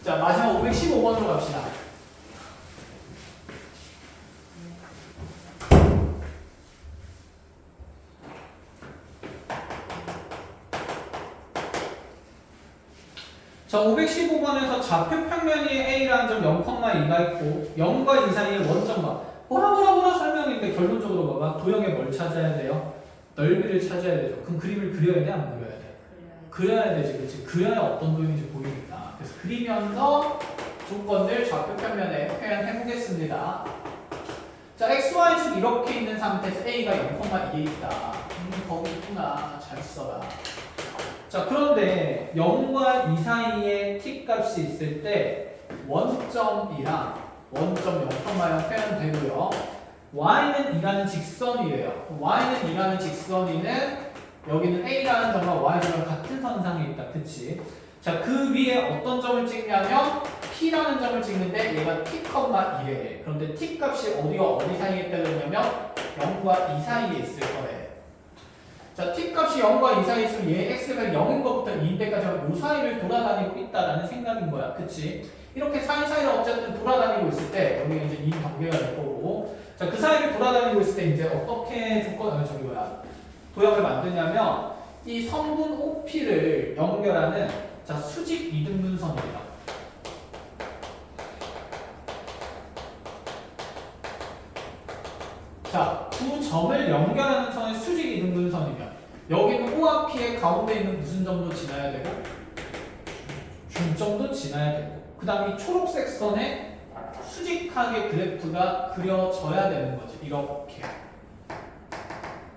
자, 자, 마지막 515번으로 갑시다. 자, 515번에서 좌표 평면이 A라는 점 0,2가 있고 0과 2 사이에 원점과 뭐라 설명인데 결론적으로 봐봐. 도형에 뭘 찾아야 돼요? 넓이를 찾아야 되죠. 그럼 그림을 그려야 돼? 안 그려야 돼? 그려야 되지, 그렇지? 그려야 어떤 도형인지 보이니까. 그래서 그리면서 조건들 좌표 평면에 표현해 보겠습니다. 자, x, y축 이렇게 있는 상태에서 a가 0,2에 있다. 거기 있구나. 잘 써라. 자, 그런데 0과 2 사이에 t 값이 있을 때 원점이랑 원점 0,0 표현되고요. y는 2라는 직선이에요. y는 2라는 직선이는 여기는 a라는 점과 y랑 같은 선상에 있다. 그치? 자, 그 위에 어떤 점을 찍냐면 p라는 점을 찍는데 얘가 t, 1에 그런데 t 값이 어디와 어디 사이에 있다 그러냐면 0과 2 사이에 있을 거래. 자, t 값이 0과 2 사이에 있으면 얘 x가 0인 것부터 2인데까지 이 사이를 돌아다니고 있다라는 생각인 거야. 그치? 이렇게 사이사이를 어쨌든 돌아다니고 있을 때 여기 이제 2 경계가 될 거고, 자, 그 사이를 돌아다니고 있을 때 이제 어떻게 도형을 만드냐면 이 선분 OP를 연결하는 자, 수직 이등분선입니다. 자, 두 점을 연결하는 선의 수직 이등분선이면 여기는 O와 P의 가운데 있는 무슨 점도 지나야 되고 중점도 지나야 되고 그 다음에 이 초록색 선에 수직하게 그래프가 그려져야 되는 거지. 이렇게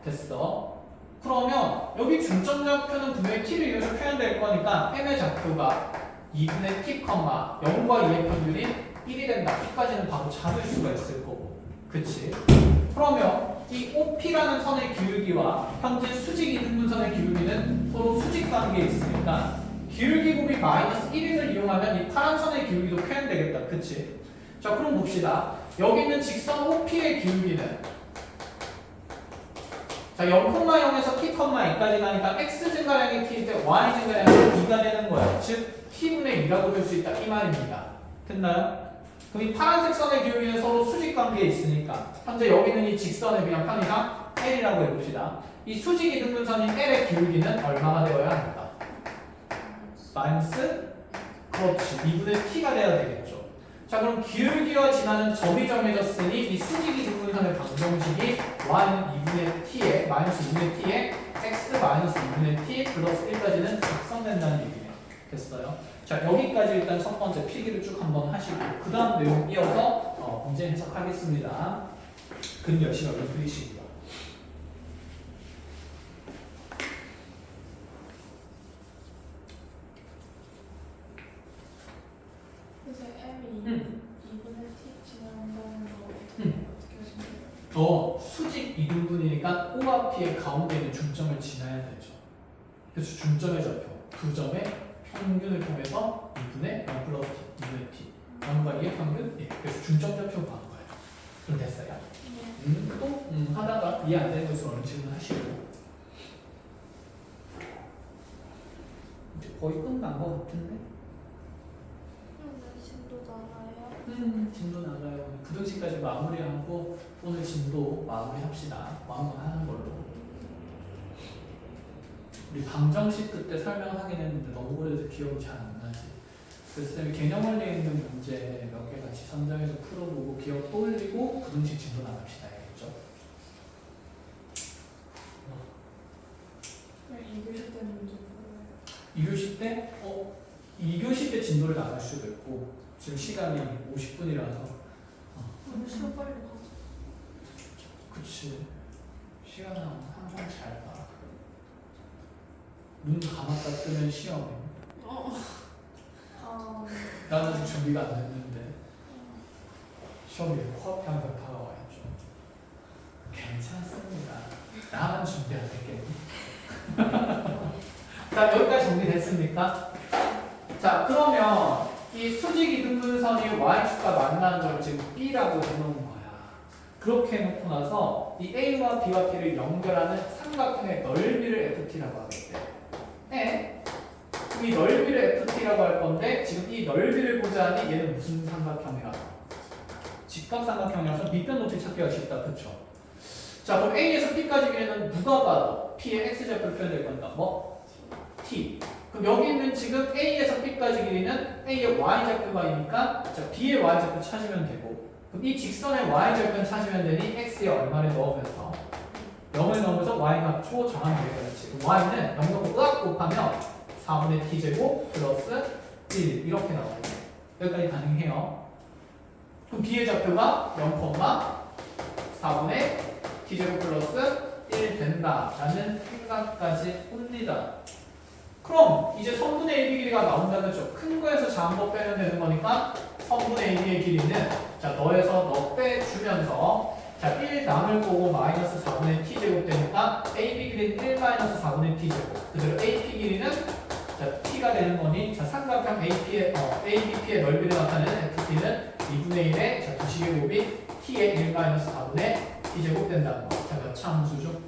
됐어. 그러면 여기 중점 좌표는 분명히 t를 이용해서 표현될 거니까 m의 좌표가 2분의 t, 0과 2의 평균이 1이 된다. t까지는 바로 잡을 수가 있을 거고. 그치? 그러면 이 OP라는 선의 기울기와 현재 수직 이등분선의 기울기는 서로 수직 관계에 있으니까 기울기 곱이 마이너스 1을 이용하면 이 파란 선의 기울기도 표현되겠다. 그치? 자, 그럼 봅시다. 여기 있는 직선 OP의 기울기는 자, 0,0에서 t, 2까지 가니까 x 증가량이 t일 때 y 증가량이 2가 되는 거야. 즉 t분의 2라고 볼 수 있다. 이 말입니다. 됐나요? 그럼 이 파란색 선의 기울기는 서로 수직 관계에 있으니까 현재 여기 있는 이 직선의 그냥 편의상 L이라고 해봅시다. 이 수직 이등분선인 L의 기울기는 얼마가 되어야 합니까? 마이너스? 그렇지. 2분의 t가 돼야 되겠죠. 자, 그럼 기울기와 지나는 점이 정해졌으니 이 수직 이등분선의 방정식이 y는 2분의 t에 마이너스 2분의 t에 x 마이너스 2분의 t 플러스 1까지는 작성된다는 얘기네요. 됐어요? 자, 여기까지 일단 첫 번째 필기를 쭉 한번 하시고 그 다음 내용 이어서 문제 해석하겠습니다. 근 열심히 얼른 풀리시고요. 그래서 m이 2분의 t 지나간다는 거 어떻게 하시나요? 수직 이등분이니까 O와 P의 가운데 있는 중점을 지나야 되죠. 그래서 중점의 좌표 두 점의 평균을 통해서 2분의 1 플러스 t, 2분의 t 0과 2의 평균, 예. 그래서 중점 좌표 구한 거예요. 그럼 됐어요? 네. 또 하다가 이해 안 되는 것을 얼른 질문하시고 이제 거의 끝난 것 같은데? 오늘 진도 나가요? 진도 나가요. 부등식까지 마무리하고 오늘 진도 마무리합시다. 완성하는 걸로. 우리 방정식 그때 설명하긴 했는데 너무 오래돼서 기억이 잘 안 나지. 그래서 쌤이 개념 원리에 있는 문제 몇 개 같이 선정해서 풀어보고 기억 떠올리고 부등식 진도 나갑시다. 알겠죠? 2교시 때 문제 풀어요. 2교시 때? 2교시 때 진도를 나갈 수도 있고 지금 시간이 50분이라서 오늘 시간 빨리 가죠. 그치. 시간은 항상 잘 가. 눈 감았다 뜨면 시험이. 나는 아직 준비가 안 됐는데 시험이 코앞에 항상 다가와 있죠. 괜찮습니다. 나만 준비 안 됐겠니? 자, 여기까지 정리됐습니까? 자, 그러면 이 수직 이등분선이 y축과 만나는 점을 지금 B라고 해놓은 거야. 그렇게 해놓고 나서 이 A와 B와 T를 연결하는 삼각형의 넓이를 FT라고 하겠대. 이 넓이를 FT t라고 할 건데 지금 이 넓이를 보자니 얘는 무슨 삼각형이야? 직각삼각형이라서 밑변 높이 찾기가 쉽다. 그쵸? 자 그럼 A에서 P까지 길이는 누가 봐도 P의 X좌표로 표현될 건가? 뭐? T. 그럼 여기 있는 지금 A에서 P까지 길이는 A의 Y좌표가니까 자 B의 Y좌표 찾으면 되고 그럼 이 직선의 Y좌표는 찾으면 되니 X에 얼마를 넣으면서 0을 넣으면서 Y가 초 정하면 되겠지. 그럼 Y는 0과 으악 곱하면 4분의 T제곱 플러스 1 이렇게 나와요. 여기까지 가능해요. 그럼 B의 좌표가 0,4분의 T제곱 플러스 1 된다라는 생각까지 옵니다. 그럼 이제 선분의 AB 길이가 나온다는 거죠. 큰 거에서 작은 거 빼면 되는 거니까 선분의 AB의 길이는 자 너에서 너 빼주면서 자 1 남을 거고 마이너스 4분의 T제곱 되니까 AB 길이는 1 마이너스 4분의 T제곱 그대로 AP 길이는 자 T가 되는 거니 자 삼각형 ABP의 넓이를 나타내는 FP는 2분의 1의 자 두식의 곱이 T의 1 마이너스 4분의 T제곱 된다는 거. 자 몇 차 함수죠?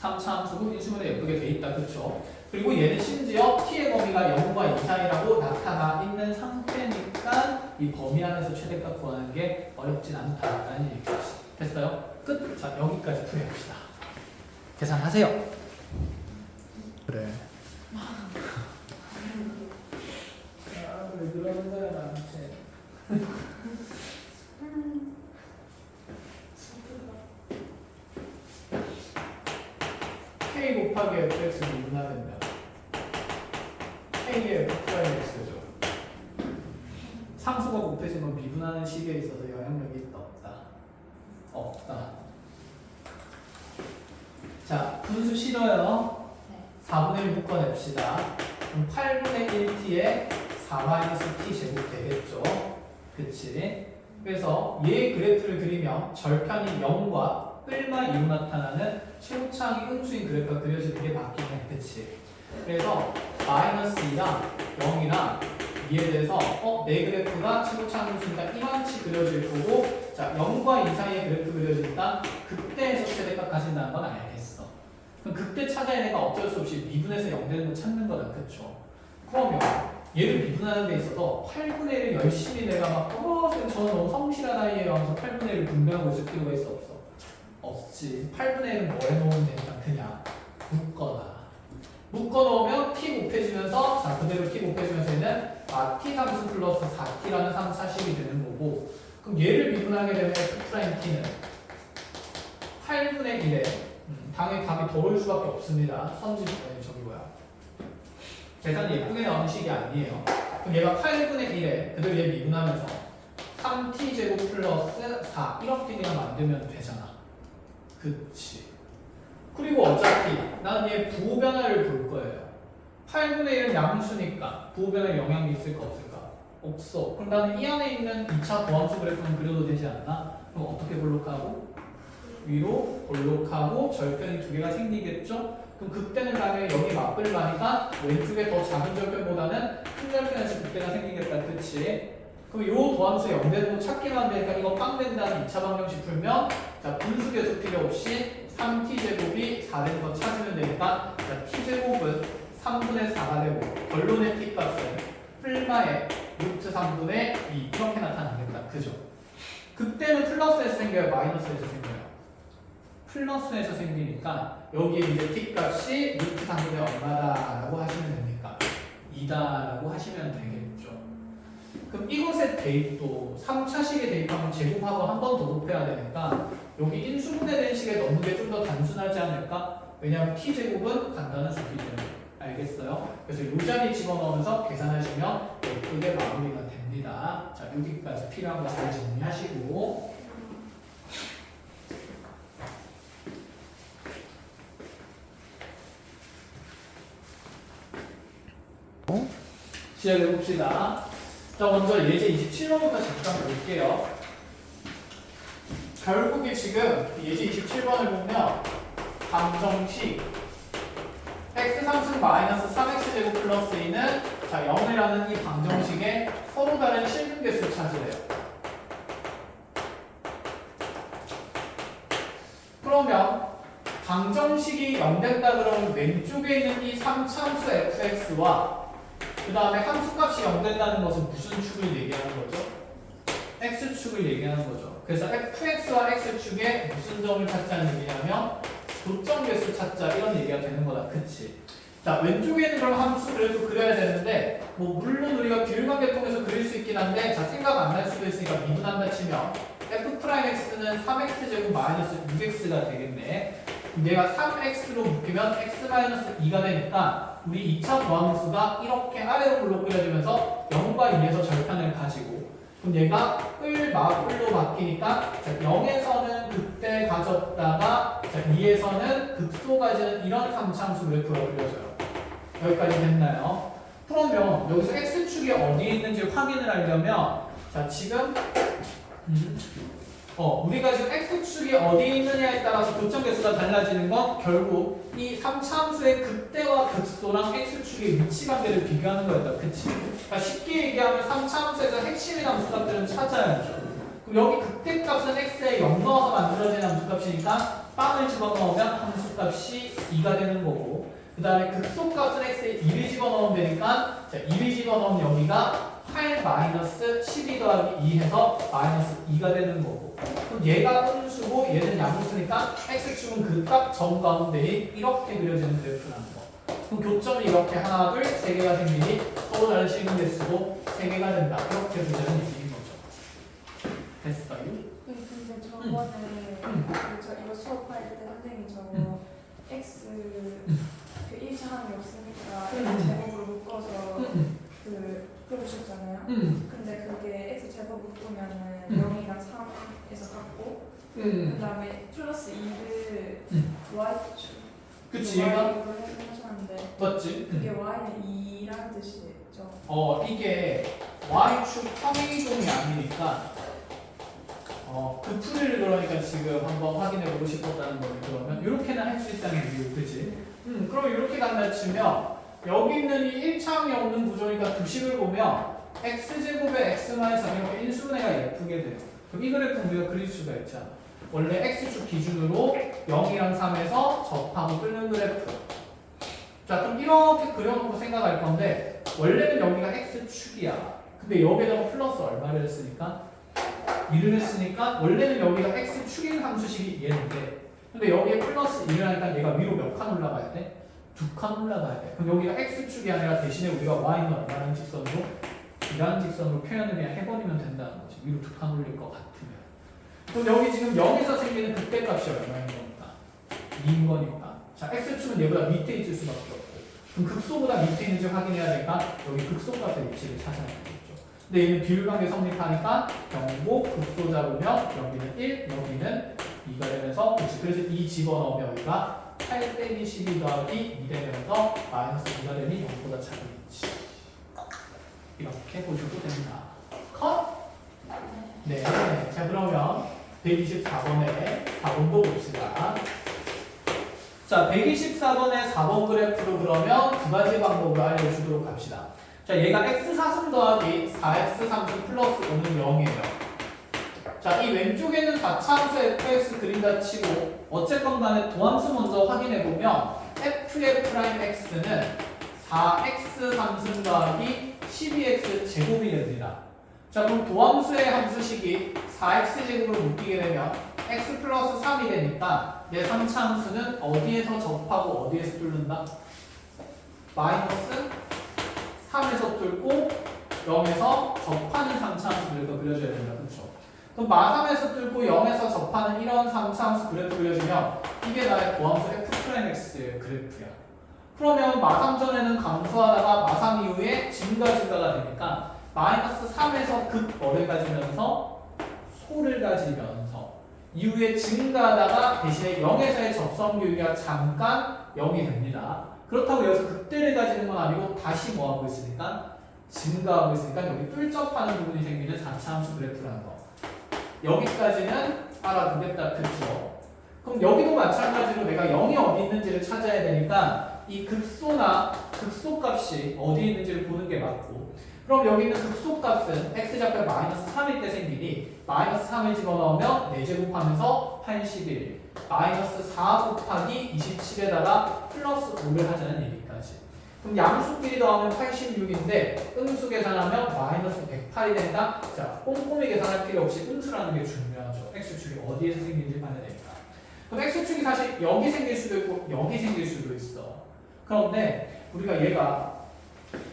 3차 함수고 인수분해 예쁘게 돼 있다. 그렇죠? 그리고 얘는 심지어 t의 범위가 0과 이상이라고 나타나 있는 상태니까 이 범위 안에서 최대값 구하는 게 어렵진 않다라는 얘기죠. 됐어요? 끝. 자 여기까지 풀이합시다. 계산하세요. 그래. 왜 그러는 거야 나한테? K 곱하기 fx는 분화된다. K의 f'x죠. 상수가 곱해지면 미분하는 식에 있어서 영향력이 있다 없다? 없다. 자 분수 싫어요. 4분의 1 묶어냅시다. 그럼 8분의 1t에 4-t 제곱 되겠죠. 그치? 그래서 얘 그래프를 그리면 절편이 0과 뿔마 이후 나타나는 최우창이 음수인 그래프가 그려지는 게 맞긴 해. 그치? 그래서 마이너스 2랑 0이랑 이에 대해서 내 그래프가 최우창 음수니까 이만치 그려질 거고 자 0과 2 사이의 그래프 그려진다. 극대에서 최대값 가진다는 건 알겠어. 그럼 극대 찾아야 내가 어쩔 수 없이 미분에서 0 되는 거 찾는 거다. 그쵸? 그러면 얘를 미분하는 데 있어서 8분의 1을 열심히 내가 막 저는 너무 성실한 아이예요 하면서 8분의 1을 분배하고 있을 필요가 있어 없어? 없지. 8분의 1은 뭐에 넣으면 되니까 그냥 묶어놓으면 t 곱해지면서 자 그대로 t 곱해지면서 얘는 t 상수 플러스 4t라는 상사식이 되는 거고 그럼 얘를 미분하게 되면 f't는 8분의 1에 당연히 답이 더 올 수밖에 없습니다. 저기 뭐야 계산 예쁘게 나오는 식이 아니에요. 그럼 얘가 8분의 1에 그대로 얘 미분하면서 3t제곱 플러스 4 이렇게 그냥 만들면 되잖아. 그치. 그리고 어차피 나는 얘 부호변화를 볼 거예요. 8분의 1은 양수니까 부호변화에 영향이 있을까 없을까? 없어. 그럼 나는 이 안에 있는 2차 도함수 그래프는 그려도 되지 않나? 그럼 어떻게 볼록하고? 위로 볼록하고 절편이 두 개가 생기겠죠? 그럼 극대는 당연히 여기 맞불 가니까 왼쪽에 더 작은 절편보다는 큰 절편에서 극대가 생기겠다. 그치? 그럼 요 도함수 0 되는 거 찾기만 되니까 이거 빵 된다는 2차 방정식 풀면 자 분수 계수 필요 없이 3t제곱이 4 되는 거 찾으면 되니까 자 t제곱은 3분의 4가 되고 결론의 t값은 플마의 루트 3분의 2 이렇게 나타나겠다. 그죠? 그때는 플러스에서 생겨요? 마이너스에서 생겨요? 플러스에서 생기니까 여기에 이제 t값이 루트 3분의 얼마다라고 하시면 됩니까? 2다라고 하시면 되겠죠. 그럼 이것의 대입도 3차식에 대입하면 제곱하고 한 번 더 곱해야 되니까 여기 인수분해된 식에 넣는 게 좀 더 단순하지 않을까? 왜냐하면 t제곱은 간단한 수기 때문에. 알겠어요? 그래서 이 자리 집어넣으면서 계산하시면 예쁘게 마무리가 됩니다. 자 여기까지 필요한 거 잘 정리하시고 시작해 봅시다. 자 먼저 예제 27번부터 잠깐 볼게요. 결국에 지금 예제 27번을 보면 방정식 x 상승 마이너스 3x제곱 플러스 2는 자 0이라는 이 방정식에 서로 다른 실근계수 찾으래요. 그러면 방정식이 0 된다 그러면 왼쪽에 있는 이 3차함수 fx와 그 다음에 함수값이 0 된다는 것은 무슨 축을 얘기하는 거죠? x축을 얘기하는 거죠. 그래서 fx와 x축에 무슨 점을 찾자는 얘기냐면 도점 개수 찾자 이런 얘기가 되는 거다. 그치? 자, 왼쪽에는 그럼 함수 그래도 그려야 되는데 뭐 물론 우리가 비율관계 통해서 그릴 수 있긴 한데 자 생각 안 날 수도 있으니까 미분한다 치면 f'x는 3x제곱 마이너스 6x가 되겠네. 얘가 3x로 묶이면 x 마이너스 2가 되니까 우리 2차 도함수가 이렇게 아래로 블록 그려지면서 0과 2에서 절편을 가지고 그럼 얘가 뿔로 바뀌니까 0에서는 극대 가졌다가 2에서는 극소 가지는 이런 3차함수 그래프가 그려져요. 여기까지 됐나요? 그러면 여기서 x축이 어디에 있는지 확인을 하려면 자 지금 우리가 지금 x축이 어디에 있느냐에 따라서 교점 개수가 달라지는 건 결국 이 3차함수의 극대와 극소랑 x축의 위치 관계를 비교하는 거였다. 그치? 그러니까 쉽게 얘기하면 3차함수에서 핵심인 함수값들은 찾아야죠. 그럼 여기 극대값은 x에 0 넣어서 만들어진 함수값이니까 빵을 집어넣으면 함수값이 2가 되는 거고 그 다음에 극소값은 x에 2를 집어넣으면 되니까 자 2를 집어넣으면 여기가 8-12 더하기 2 해서 마이너스 2가 되는 거고 그럼 얘가 음수고 얘는 양수니까 x축은 그 값 정가운데에 이렇게 그려지는 그래프라는 거. 그럼 교점이 이렇게 하나, 둘, 세 개가 생기니 서로 다른 실근 개수고 세 개가 된다. 이렇게 그려지는 얘기인 거죠. 됐어요? 근데 저번에 저 이거 수업할 때 선생님이 저거 x 그 1차함이 없으니까 x 제곱으로 묶어서 그러셨잖아요. 근데 그게 x 제곱 묶으면은 0이랑 3에서 같고 그 다음에 플러스 2를 y축 그치 얘가 이걸 하셨는데 맞지? 그게 y는 2라는 뜻이죠. 이게 y축 평행이동이 아니니까 그 풀이를 그러니까 지금 한번 확인해 보고 싶었다는 거예요. 그러면 이렇게는 할 수 있다는 이유, 그치? 그럼 이렇게 간다 치면 여기 있는 이 1차함이 없는 구조니까 두식을 보면 x제곱에 x-3 이렇게 인수분해가 예쁘게 돼요. 그럼 이 그래프 우리가 그릴 수가 있잖아. 원래 x축 기준으로 0이랑 3에서 접하고 끓는 그래프. 자 그럼 이렇게 그려놓고 생각할 건데 원래는 여기가 x축이야. 근데 여기다가 플러스 얼마를 했으니까 1을 했으니까 원래는 여기가 x축인 함수식이 얘인데 근데 여기에 플러스 1을 하니까 얘가 위로 몇 칸 올라가야 돼? 2칸 올라가야 돼. 그럼 여기가 x축이 아니라 대신에 우리가 y는 얼마라는 직선으로? 이라는 직선으로 표현을 그냥 해버리면 된다는 거지. 위로 2칸 올릴 것 같으면. 그럼 여기 지금 0에서 생기는 극대값이 얼마인 거니까? 2인 거니까. 자, x축은 얘보다 밑에 있을 수밖에 없고. 그럼 극소보다 밑에 있는지 확인해야 되니까 여기 극소값의 위치를 찾아야 되겠죠. 근데 얘는 비율관계 성립하니까 경고 극소 잡으면 여기는 1, 여기는 2가 되면서 그치. 그래서 2 집어넣으면 여기가 8 빼기 12 더하기 2 되면서 마이너스 2가 되니 0보다 작은 위치. 이렇게 보셔도 됩니다. 컷? 네. 자, 그러면 124번에 4번도 봅시다. 자, 124번의 4번 그래프로 그러면 두 가지 방법을 알려주도록 합시다. 자, 얘가 x4승 더하기 4x3승 플러스 5는 0이에요. 자, 이 왼쪽에는 4차함수 fx 그린다 치고 어쨌건 간에 도함수 먼저 확인해보면 f'x는 4x3승 더하기 12x 제곱이 됩니다. 자, 그럼 도함수의 함수식이 4x 제곱으로 묶이게 되면 x 플러스 3이 되니까 내 3차 함수는 어디에서 접하고 어디에서 뚫는다? 마이너스 3에서 뚫고 0에서 접하는 3차 함수를 그려줘야 된다. 그렇죠? 그럼 마3에서 뚫고 0에서 접하는 이런 3차 함수 그래프 그려주면 이게 나의 도함수 f'x의 그래프야. 그러면 마3 전에는 감소하다가 마3 이후에 증가가 되니까 마이너스 3에서 극어를 가지면서 소를 가지면서 이후에 증가하다가 대신에 0에서의 접선 교육이 잠깐 0이 됩니다. 그렇다고 여기서 극대를 가지는 건 아니고 다시 뭐하고 있으니까 증가하고 있으니까 여기 뚫접하는 부분이 생기는 4차 함수 그래프라는 거. 여기까지는 알아두겠다. 그렇죠? 그럼 여기도 마찬가지로 내가 0이 어디 있는지를 찾아야 되니까 이 극소나 극소값이 어디 있는지를 보는 게 맞고 그럼 여기 있는 극소값은 x좌표 마이너스 3일 때 생기니 마이너스 3을 집어넣으면 4제곱하면서 81 마이너스 4 곱하기 27에다가 플러스 5를 하자는 얘기까지. 그럼 양수끼리 더하면 86인데 음수 계산하면 마이너스 108이 된다. 자, 꼼꼼히 계산할 필요 없이 음수라는 게 중요하죠. x축이 어디에서 생기는지 봐야 되니까. 그럼 x축이 사실 여기 생길 수도 있고 여기 생길 수도 있어. 그런데 우리가 얘가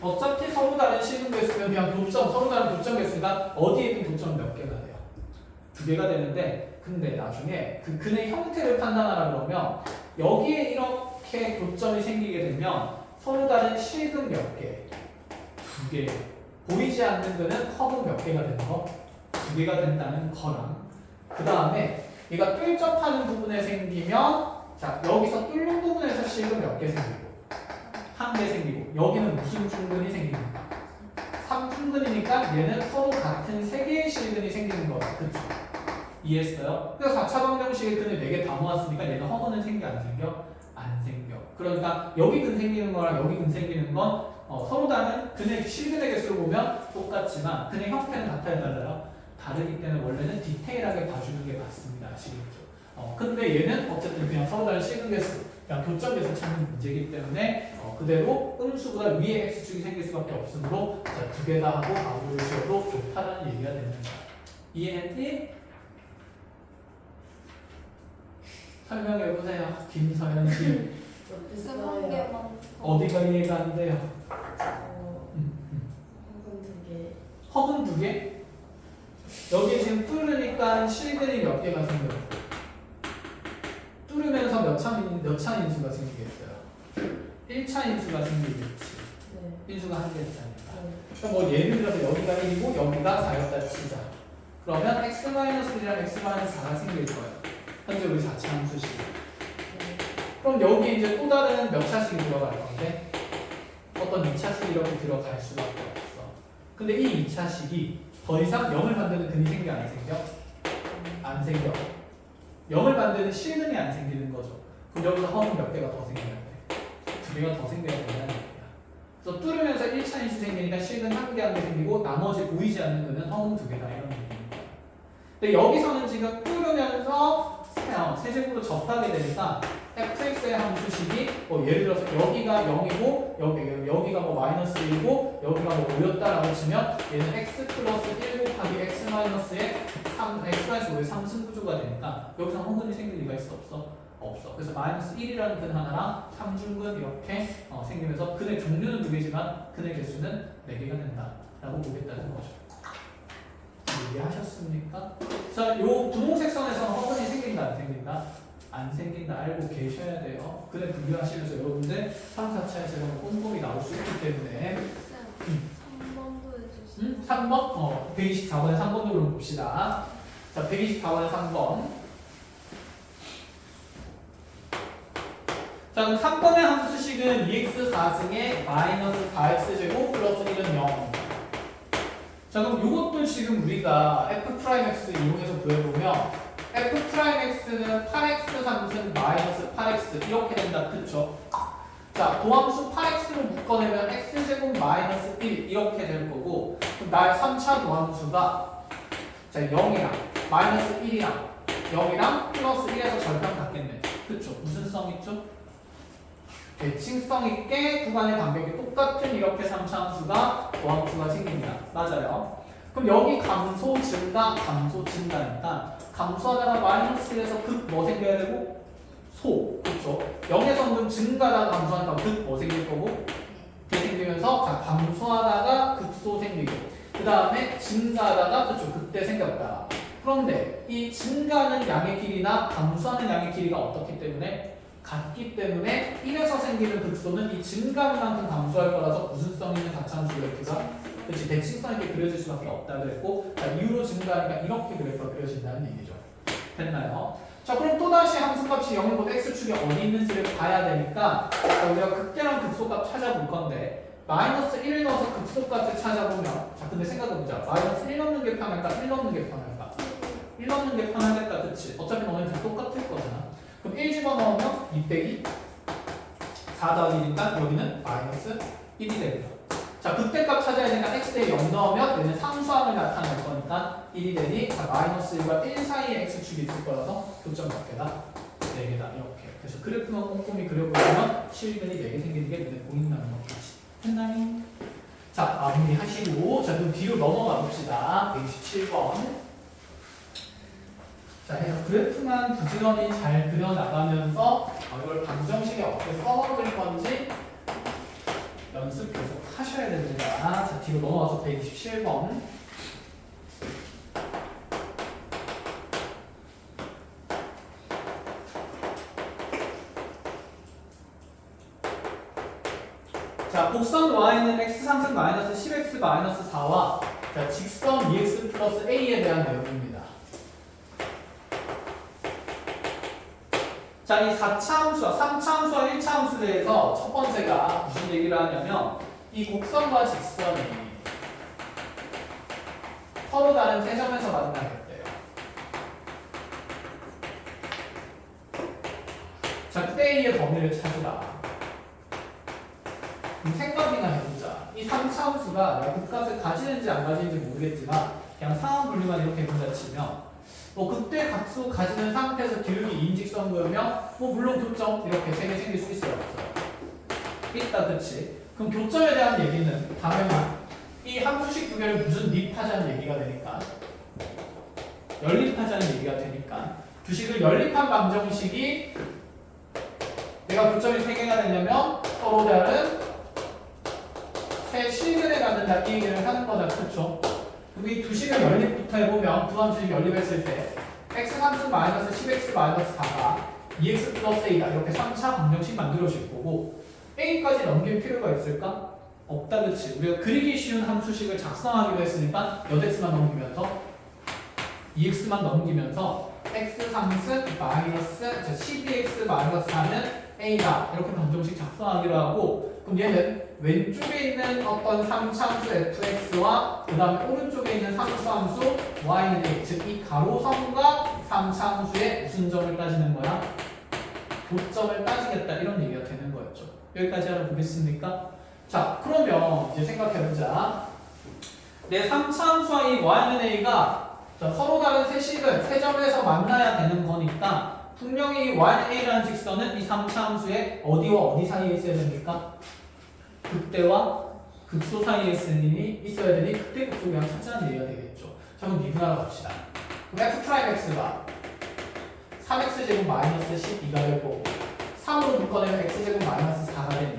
어차피 서로 다른 실근 개수면 그냥 교점, 서로 다른 교점 개수가 어디에 있는 교점 몇 개가 돼요? 2개가 되는데 근데 나중에 그 근의 형태를 판단하라 그러면 여기에 이렇게 교점이 생기게 되면 서로 다른 실근 몇 개? 2개. 보이지 않는 거는 커브 몇 개가 되는 거? 2개가 된다는 거랑 그 다음에 얘가 뚫접하는 부분에 생기면 자 여기서 뚫는 부분에서 실근 몇 개 생기고 1개 생기고 여기는 무슨 중근이 생깁니까? 3중근이니까 얘는 서로 같은 3개의 실근이 생기는 거다. 그쵸? 이해했어요? 그래서 4차 방정식의 근을 4개 다 모았으니까 얘는 허근은 생겨 안 생겨? 안 생겨. 그러니까 여기 근 생기는 거랑 여기 근 생기는 건 서로 다른 근의 실근의 개수를 보면 똑같지만 근의 형태는 같아야 달라요. 다르기 때문에 원래는 디테일하게 봐주는 게 맞습니다. 아시겠죠? 근데 얘는 어쨌든 그냥 서로 다른 실근 개수, 그냥 교점 개수 찾는 문제이기 때문에 그대로 음수보다 위에 x축이 생길 수밖에 없으므로 자, 2개 다 하고 아무를 지어도 좋다라는 얘기가 되는 거야. 이해했니? 설명해보세요. 김서연 씨. 쓰는 게만 어디가 이해가 안 돼요? 혹은 되게 허근 2개? 여기 지금 뚫으니까 실근이 몇 개가 생겨요? 뚫으면서 몇 차 인수가 생기겠어요? 1차 인수가 생기겠지. 인수가 1개짜리니까. 그럼 뭐 예를 들어서 여기가 1이고 여기가 4였다 치자. 그러면 x-1이랑 x-4가 생길 거예요. 현재 우리 4차 함수식. 그럼 여기 이제 또 다른 몇 차식이 들어갈 건데 어떤 2차식이 이렇게 들어갈 수밖에 없어. 근데 이 2차식이 더 이상 0을 만드는 근이 생겨 안 생겨? 안 생겨. 0을 만드는 실근이 안 생기는 거죠. 그럼 여기서 허는 몇 개가 더 생겨야 돼? 2개가 더 생겨야 된다는 얘기야. 그래서 뚫으면서 1차 인수 생기니까 실근 1개 생기고 나머지 보이지 않는 근은 허는 2개다 이런 얘기입니다. 근데 여기서는 지금 뚫으면서 세제곱으로 접하게 되니까 fx의 함수식이 뭐 예를 들어서 여기가 0이고 여기가 뭐 마이너스 1이고 여기가 뭐 5였다라고 치면 얘는 x 플러스 1 곱하기 x 마이너스의 5의 3승 구조가 되니까 여기서 허근이 생길 리가 있어 없어? 없어. 그래서 마이너스 1이라는 근 하나랑 3중근 이렇게 생기면서 근의 종류는 2개지만 근의 개수는 4개가 된다라고 보겠다는 거죠. 이해하셨습니까? 자, 요 분홍색 선에서는 허근이 생긴다 안 생긴다? 안 생긴다 알고 계셔야 돼요. 근데 분류하시면서 여러분들 3, 4차에서 꼼꼼히 나올 수 있기 때문에 3번도 해주시면 3번? 124번에 3번으로 봅시다. 자, 124번에 3번. 자, 그럼 3번의 함수식은 2x 4승에 마이너스 4x제곱 플러스 1은 0. 자, 그럼 이것도 지금 우리가 f'x 이용해서 구해보면 f'x는 8x 3승 마이너스 8x 이렇게 된다. 그쵸? 자, 도함수 8x로 묶어내면 x제곱 마이너스 1 이렇게 될 거고 그럼 나의 3차 도함수가 자 0이랑 마이너스 1이랑 0이랑 플러스 1에서 절편 같겠네. 그쵸? 무슨 성 있죠? 대칭성 있게 구간의 간격이 똑같은 이렇게 3차 함수가 도함수가 생깁니다. 맞아요. 그럼 여기 감소 증가 감소 증가니까 감소하다가 마이너스 1에서 극 뭐 생겨야 되고? 소. 그쵸? 0에서 그럼 증가하다가 감소하니까 극 뭐 생길 거고? 대 생기면서 자 감소하다가 극소 생기고 그 다음에 증가하다가 그쵸? 극대 생겼다. 그런데 이 증가하는 양의 길이나 감소하는 양의 길이가 어떻기 때문에? 같기 때문에 1에서 생기는 극소는 이 증가하는 만큼 감소할 거라서 무슨성 있는 4차함수 그래프가 그렇지 대칭성 있게 그려질 수밖에 없다 그랬고 자, 이후로 증가하니까 이렇게 그래프가 그려진다는 얘기죠. 됐나요? 자 그럼 또다시 함수값이 0보다 x축이 어디 있는지를 봐야 되니까 자, 우리가 극대랑 극소값 찾아볼 건데 마이너스 1 넣어서 극소값을 찾아보면 자 근데 생각해보자. 마이너스 1 넣는 게 편할까? 1 넣는 게 편할까? 1 넣는 게 편하겠다. 그치? 어차피 너네는 다 똑같을 거잖아. 그럼 1 집어넣으면 2 빼기 4 더하기 1이니까 여기는 마이너스 1이 됩니다. 자, 극대값 찾아야 되니까 x에 0 넣으면 얘는 상수함을 나타낼 거니까 1이 되니 자, 마이너스 1과 1 사이에 x축이 있을 거라서 교점 몇 개다? 4개다. 이렇게. 그래서 그래프만 꼼꼼히 그려보면 실근이 4개 생기는 게 눈에 보인다는 거. 됐나요? 자, 마무리하시고 자 그럼 뒤로 넘어가 봅시다. 127번. 자, 해서 그래프만 부지런히 잘 그려나가면서 이걸 방정식에 어떻게 써먹을 건지 연습 계속 하셔야 됩니다. 자, 뒤로 넘어가서 127번. 자, 곡선 y는 x 상승 마이너스 10x 마이너스 4와 자, 직선 2x 플러스 a에 대한 내용입니다. 자, 이 4차 함수와 3차 함수와 1차 함수에 대해서 첫 번째가 무슨 얘기를 하냐면 이 곡선과 직선이 서로 다른 세 점에서 만나겠대요. 자, 그때 A의 범위를 찾으라. 생각이나 해보자. 이 3차 함수가 내가 극값을 가지는지 안 가지는지 모르겠지만 그냥 상한 분류만 이렇게 본다 치면 그때 값수 가지는 상태에서 기울기 인직선 그으면 물론 교점 이렇게 세 개 생길 수 있어요, 없어요? 있다, 그치? 그럼 교점에 대한 얘기는 당연히 이 함수식 두 개를 무슨 립하자는 얘기가 되니까 연립하자는 얘기가 되니까 두 식을 연립한 방정식이 내가 교점이 세 개가 되려면 서로 다른 세 실근에 갖는다 이 얘기를 하는 거다, 그렇죠? 그럼 이 두 식을 연립부터 해보면 두 함수식 연립했을 때 x 함수 마이너스 10x 마이너스 4가 2x 플러스 a다 이렇게 3차 방정식 만들어질 거고 a까지 넘길 필요가 있을까? 없다, 그치? 우리가 그리기 쉬운 함수식을 작성하기로 했으니까 여x만 넘기면서 2x만 넘기면서 x 상승 마이너스 12x 마이너스 4는 a다 이렇게 방정식 작성하기로 하고 그럼 얘는 왼쪽에 있는 어떤 3차 함수 fx와 그 다음에 오른쪽에 있는 3차 함수 y는 a 즉 이 가로선과 3차 함수의 무슨 점을 따지는 거야? 도점을 따지겠다 이런 얘기가 되는 거였죠. 여기까지 알아보겠습니까? 자, 그러면 이제 생각해보자. 내 3차 함수와 이 y는 a가 서로 다른 세 식을 세 점에서 만나야 되는 거니까 분명히 이 y는 a라는 직선은 이 3차 함수의 어디와 어디 사이에 있어야 됩니까? 극대와 극소 사이에 있어야 되니 극대 극소 그냥 찾자는 얘기가 되겠죠. 자, 그럼 미분하러 갑시다. 그럼 f'x가 3x제곱 마이너스 12가 될 거고 3으로 묶어내면 x제곱 마이너스 4가 되니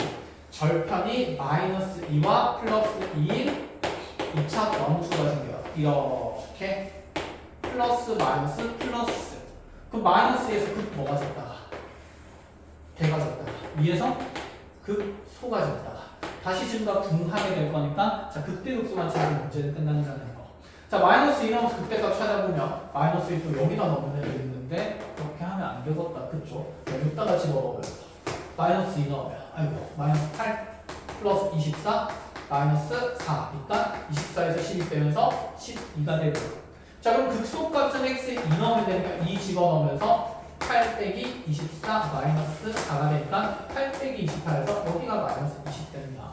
절편이 마이너스 2와 플러스 2인 2차 원수가 생겨요. 이렇게 플러스 마이너스 플러스 그럼 마이너스에서 극 뭐가 졌다가 대가 졌다가 위에서 극 소가 졌다가 다시 지금 다 분하게 될 거니까 자 극대 극소만 찾으면 문제는 끝난다는 거. 자 마이너스 2 넣어서 극대값 찾아보면 마이너스 2 또 여기다 넣으면 되는데 그렇게 하면 안 되겠다, 그쵸? 여기다가 집어넣어버려서 마이너스 2 넣으면 아이고 마이너스 8 플러스 24 마이너스 4 그러니까 24에서 12 빼면서 12가 되고 자 그럼 극소값은 x에 2 넣으면 되니까 2 집어넣으면서 8 빼기 24 마이너스 4가 되니까 8 빼기 28에서 여기가 마이너스 20 됩니다.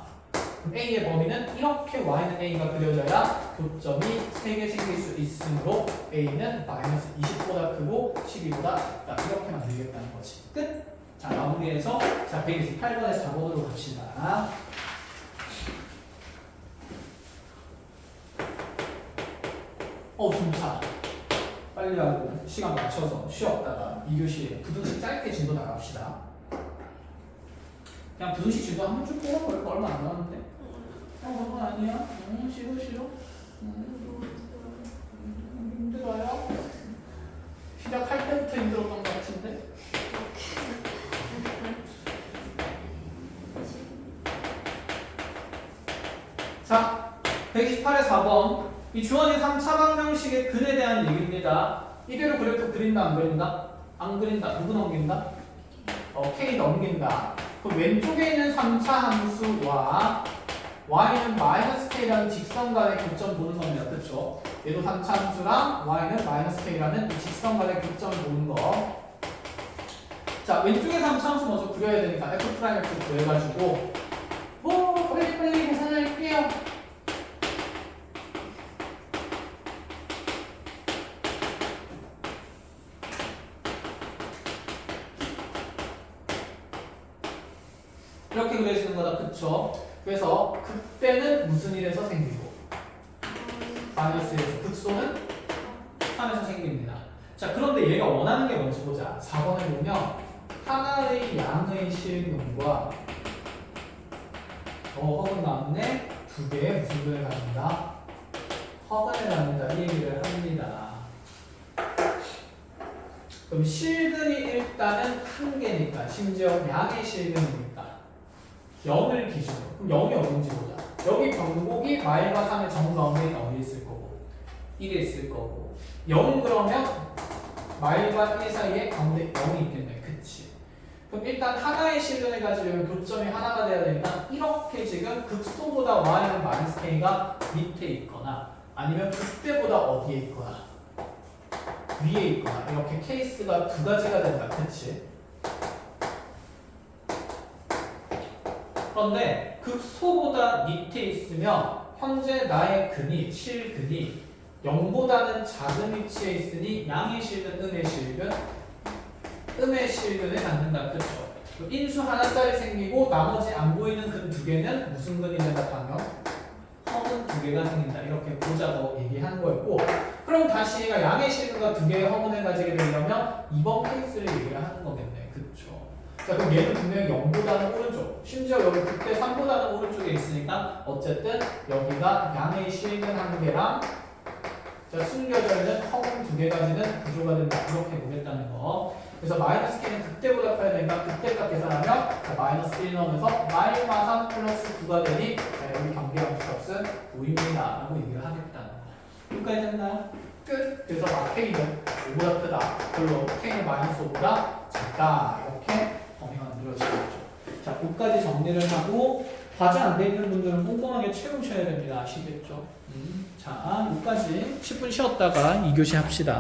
그럼 a의 범위는 이렇게 y는 a가 그려져야 교점이 3개 생길 수 있으므로 a는 마이너스 20보다 크고 12보다 작다 이렇게 만들겠다는 거지. 끝! 자 마무리해서 자 128번에서 잡아보도록 합시다. 중차 빨리 하고 시간 맞춰서 쉬었다가 2교시에 부등식 짧게 진도 나갑시다. 그냥 부등식 진도 한 번쯤 뽑아버릴 거 얼마 안 남았는데 그건 아니야? 싫어? 힘들어요? 시작할 때부터 힘들었던 것 같은데? 자 128의 4번 이 주어진 3차 방정식의 근에 대한 얘기입니다. 이대로 그래프 그린다 안 그린다? 안 그린다. 누구 넘긴다? K 넘긴다. 그럼 왼쪽에 있는 3차 함수와 y는 마이너스 k라는 직선 간의 교점 보는 겁니다. 그렇죠? 얘도 3차 함수랑 y는 마이너스 k라는 이 직선 간의 교점을 보는 거. 자 왼쪽에 3차 함수 먼저 그려야 되니까 f'(x) 구해가지고 빨리 계산할게요. 이렇게 그려지는 거다, 그쵸? 그래서 극대는 무슨 일에서 생기고 마이너스에서 극소는 3에서 생깁니다. 자, 그런데 얘가 원하는 게 뭔지 보자. 4번을 보면 하나의 양의 실근과 허근 나왔네. 두 개의 무슨 근을 가진다? 허근을 갖는다. 이 얘기를 합니다. 그럼 실근이 일단은 한 개니까, 심지어 양의 실근이니까 0을 기준으로. 그럼 0이 어딘지 보자. 여기 변곡이 마일과 3의 정가운데 어디 있을 거고 1에 있을 거고 0 그러면 마일과 1 사이에 가운데 0이 있겠네. 그치? 그럼 일단 하나의 실근을 가지려면 교점이 하나가 돼야 되니까 이렇게 지금 극소보다 y는 마이너스 k가 밑에 있거나 아니면 극대보다 어디에 있거나 위에 있거나 이렇게 케이스가 두 가지가 된다. 그치? 그런데 극소보다 밑에 있으면 현재 나의 근이 실근이 0보다는 작은 위치에 있으니 양의 실근, 음의 실근, 음의 실근을 갖는다. 그렇죠? 인수 하나짜리 생기고 나머지 안 보이는 근 두 개는 무슨 근이 된다 하면 허근 두 개가 생긴다. 이렇게 보자고 얘기한 거였고, 그럼 다시 얘가 양의 실근과 두 개의 허근을 가지게 되려면 이번 케이스를 얘기를 하는 거겠네. 그렇죠? 자, 그럼 얘는 분명히 0보다는 오른쪽, 심지어 여기 극대 3보다는 오른쪽에 있으니까 어쨌든 여기가 양의 실근 한 개랑 자, 숨겨져 있는 허근 두 개 가지는 구조가 된다. 이렇게 보겠다는 거. 그래서 마이너스 k는 극대보다 커야 되니까 극대값 계산하면 자, 마이너스 1 넣으면서 마이너스 3 플러스 9가 되니 자, 여기 경계함수값은 5입니다. 라고 얘기를 하겠다는 거. 여기까지 됐나요? 끝. 그래서 k는 5보다 크다. 별로 k는 마이너스 5보다 작다. 이렇게 범위가 만들어지겠죠. 자, 5까지 정리를 하고 과제 안 돼 있는 분들은 꼼꼼하게 채우셔야 됩니다. 아시겠죠? 자, 5까지 10분 쉬었다가 2교시 합시다.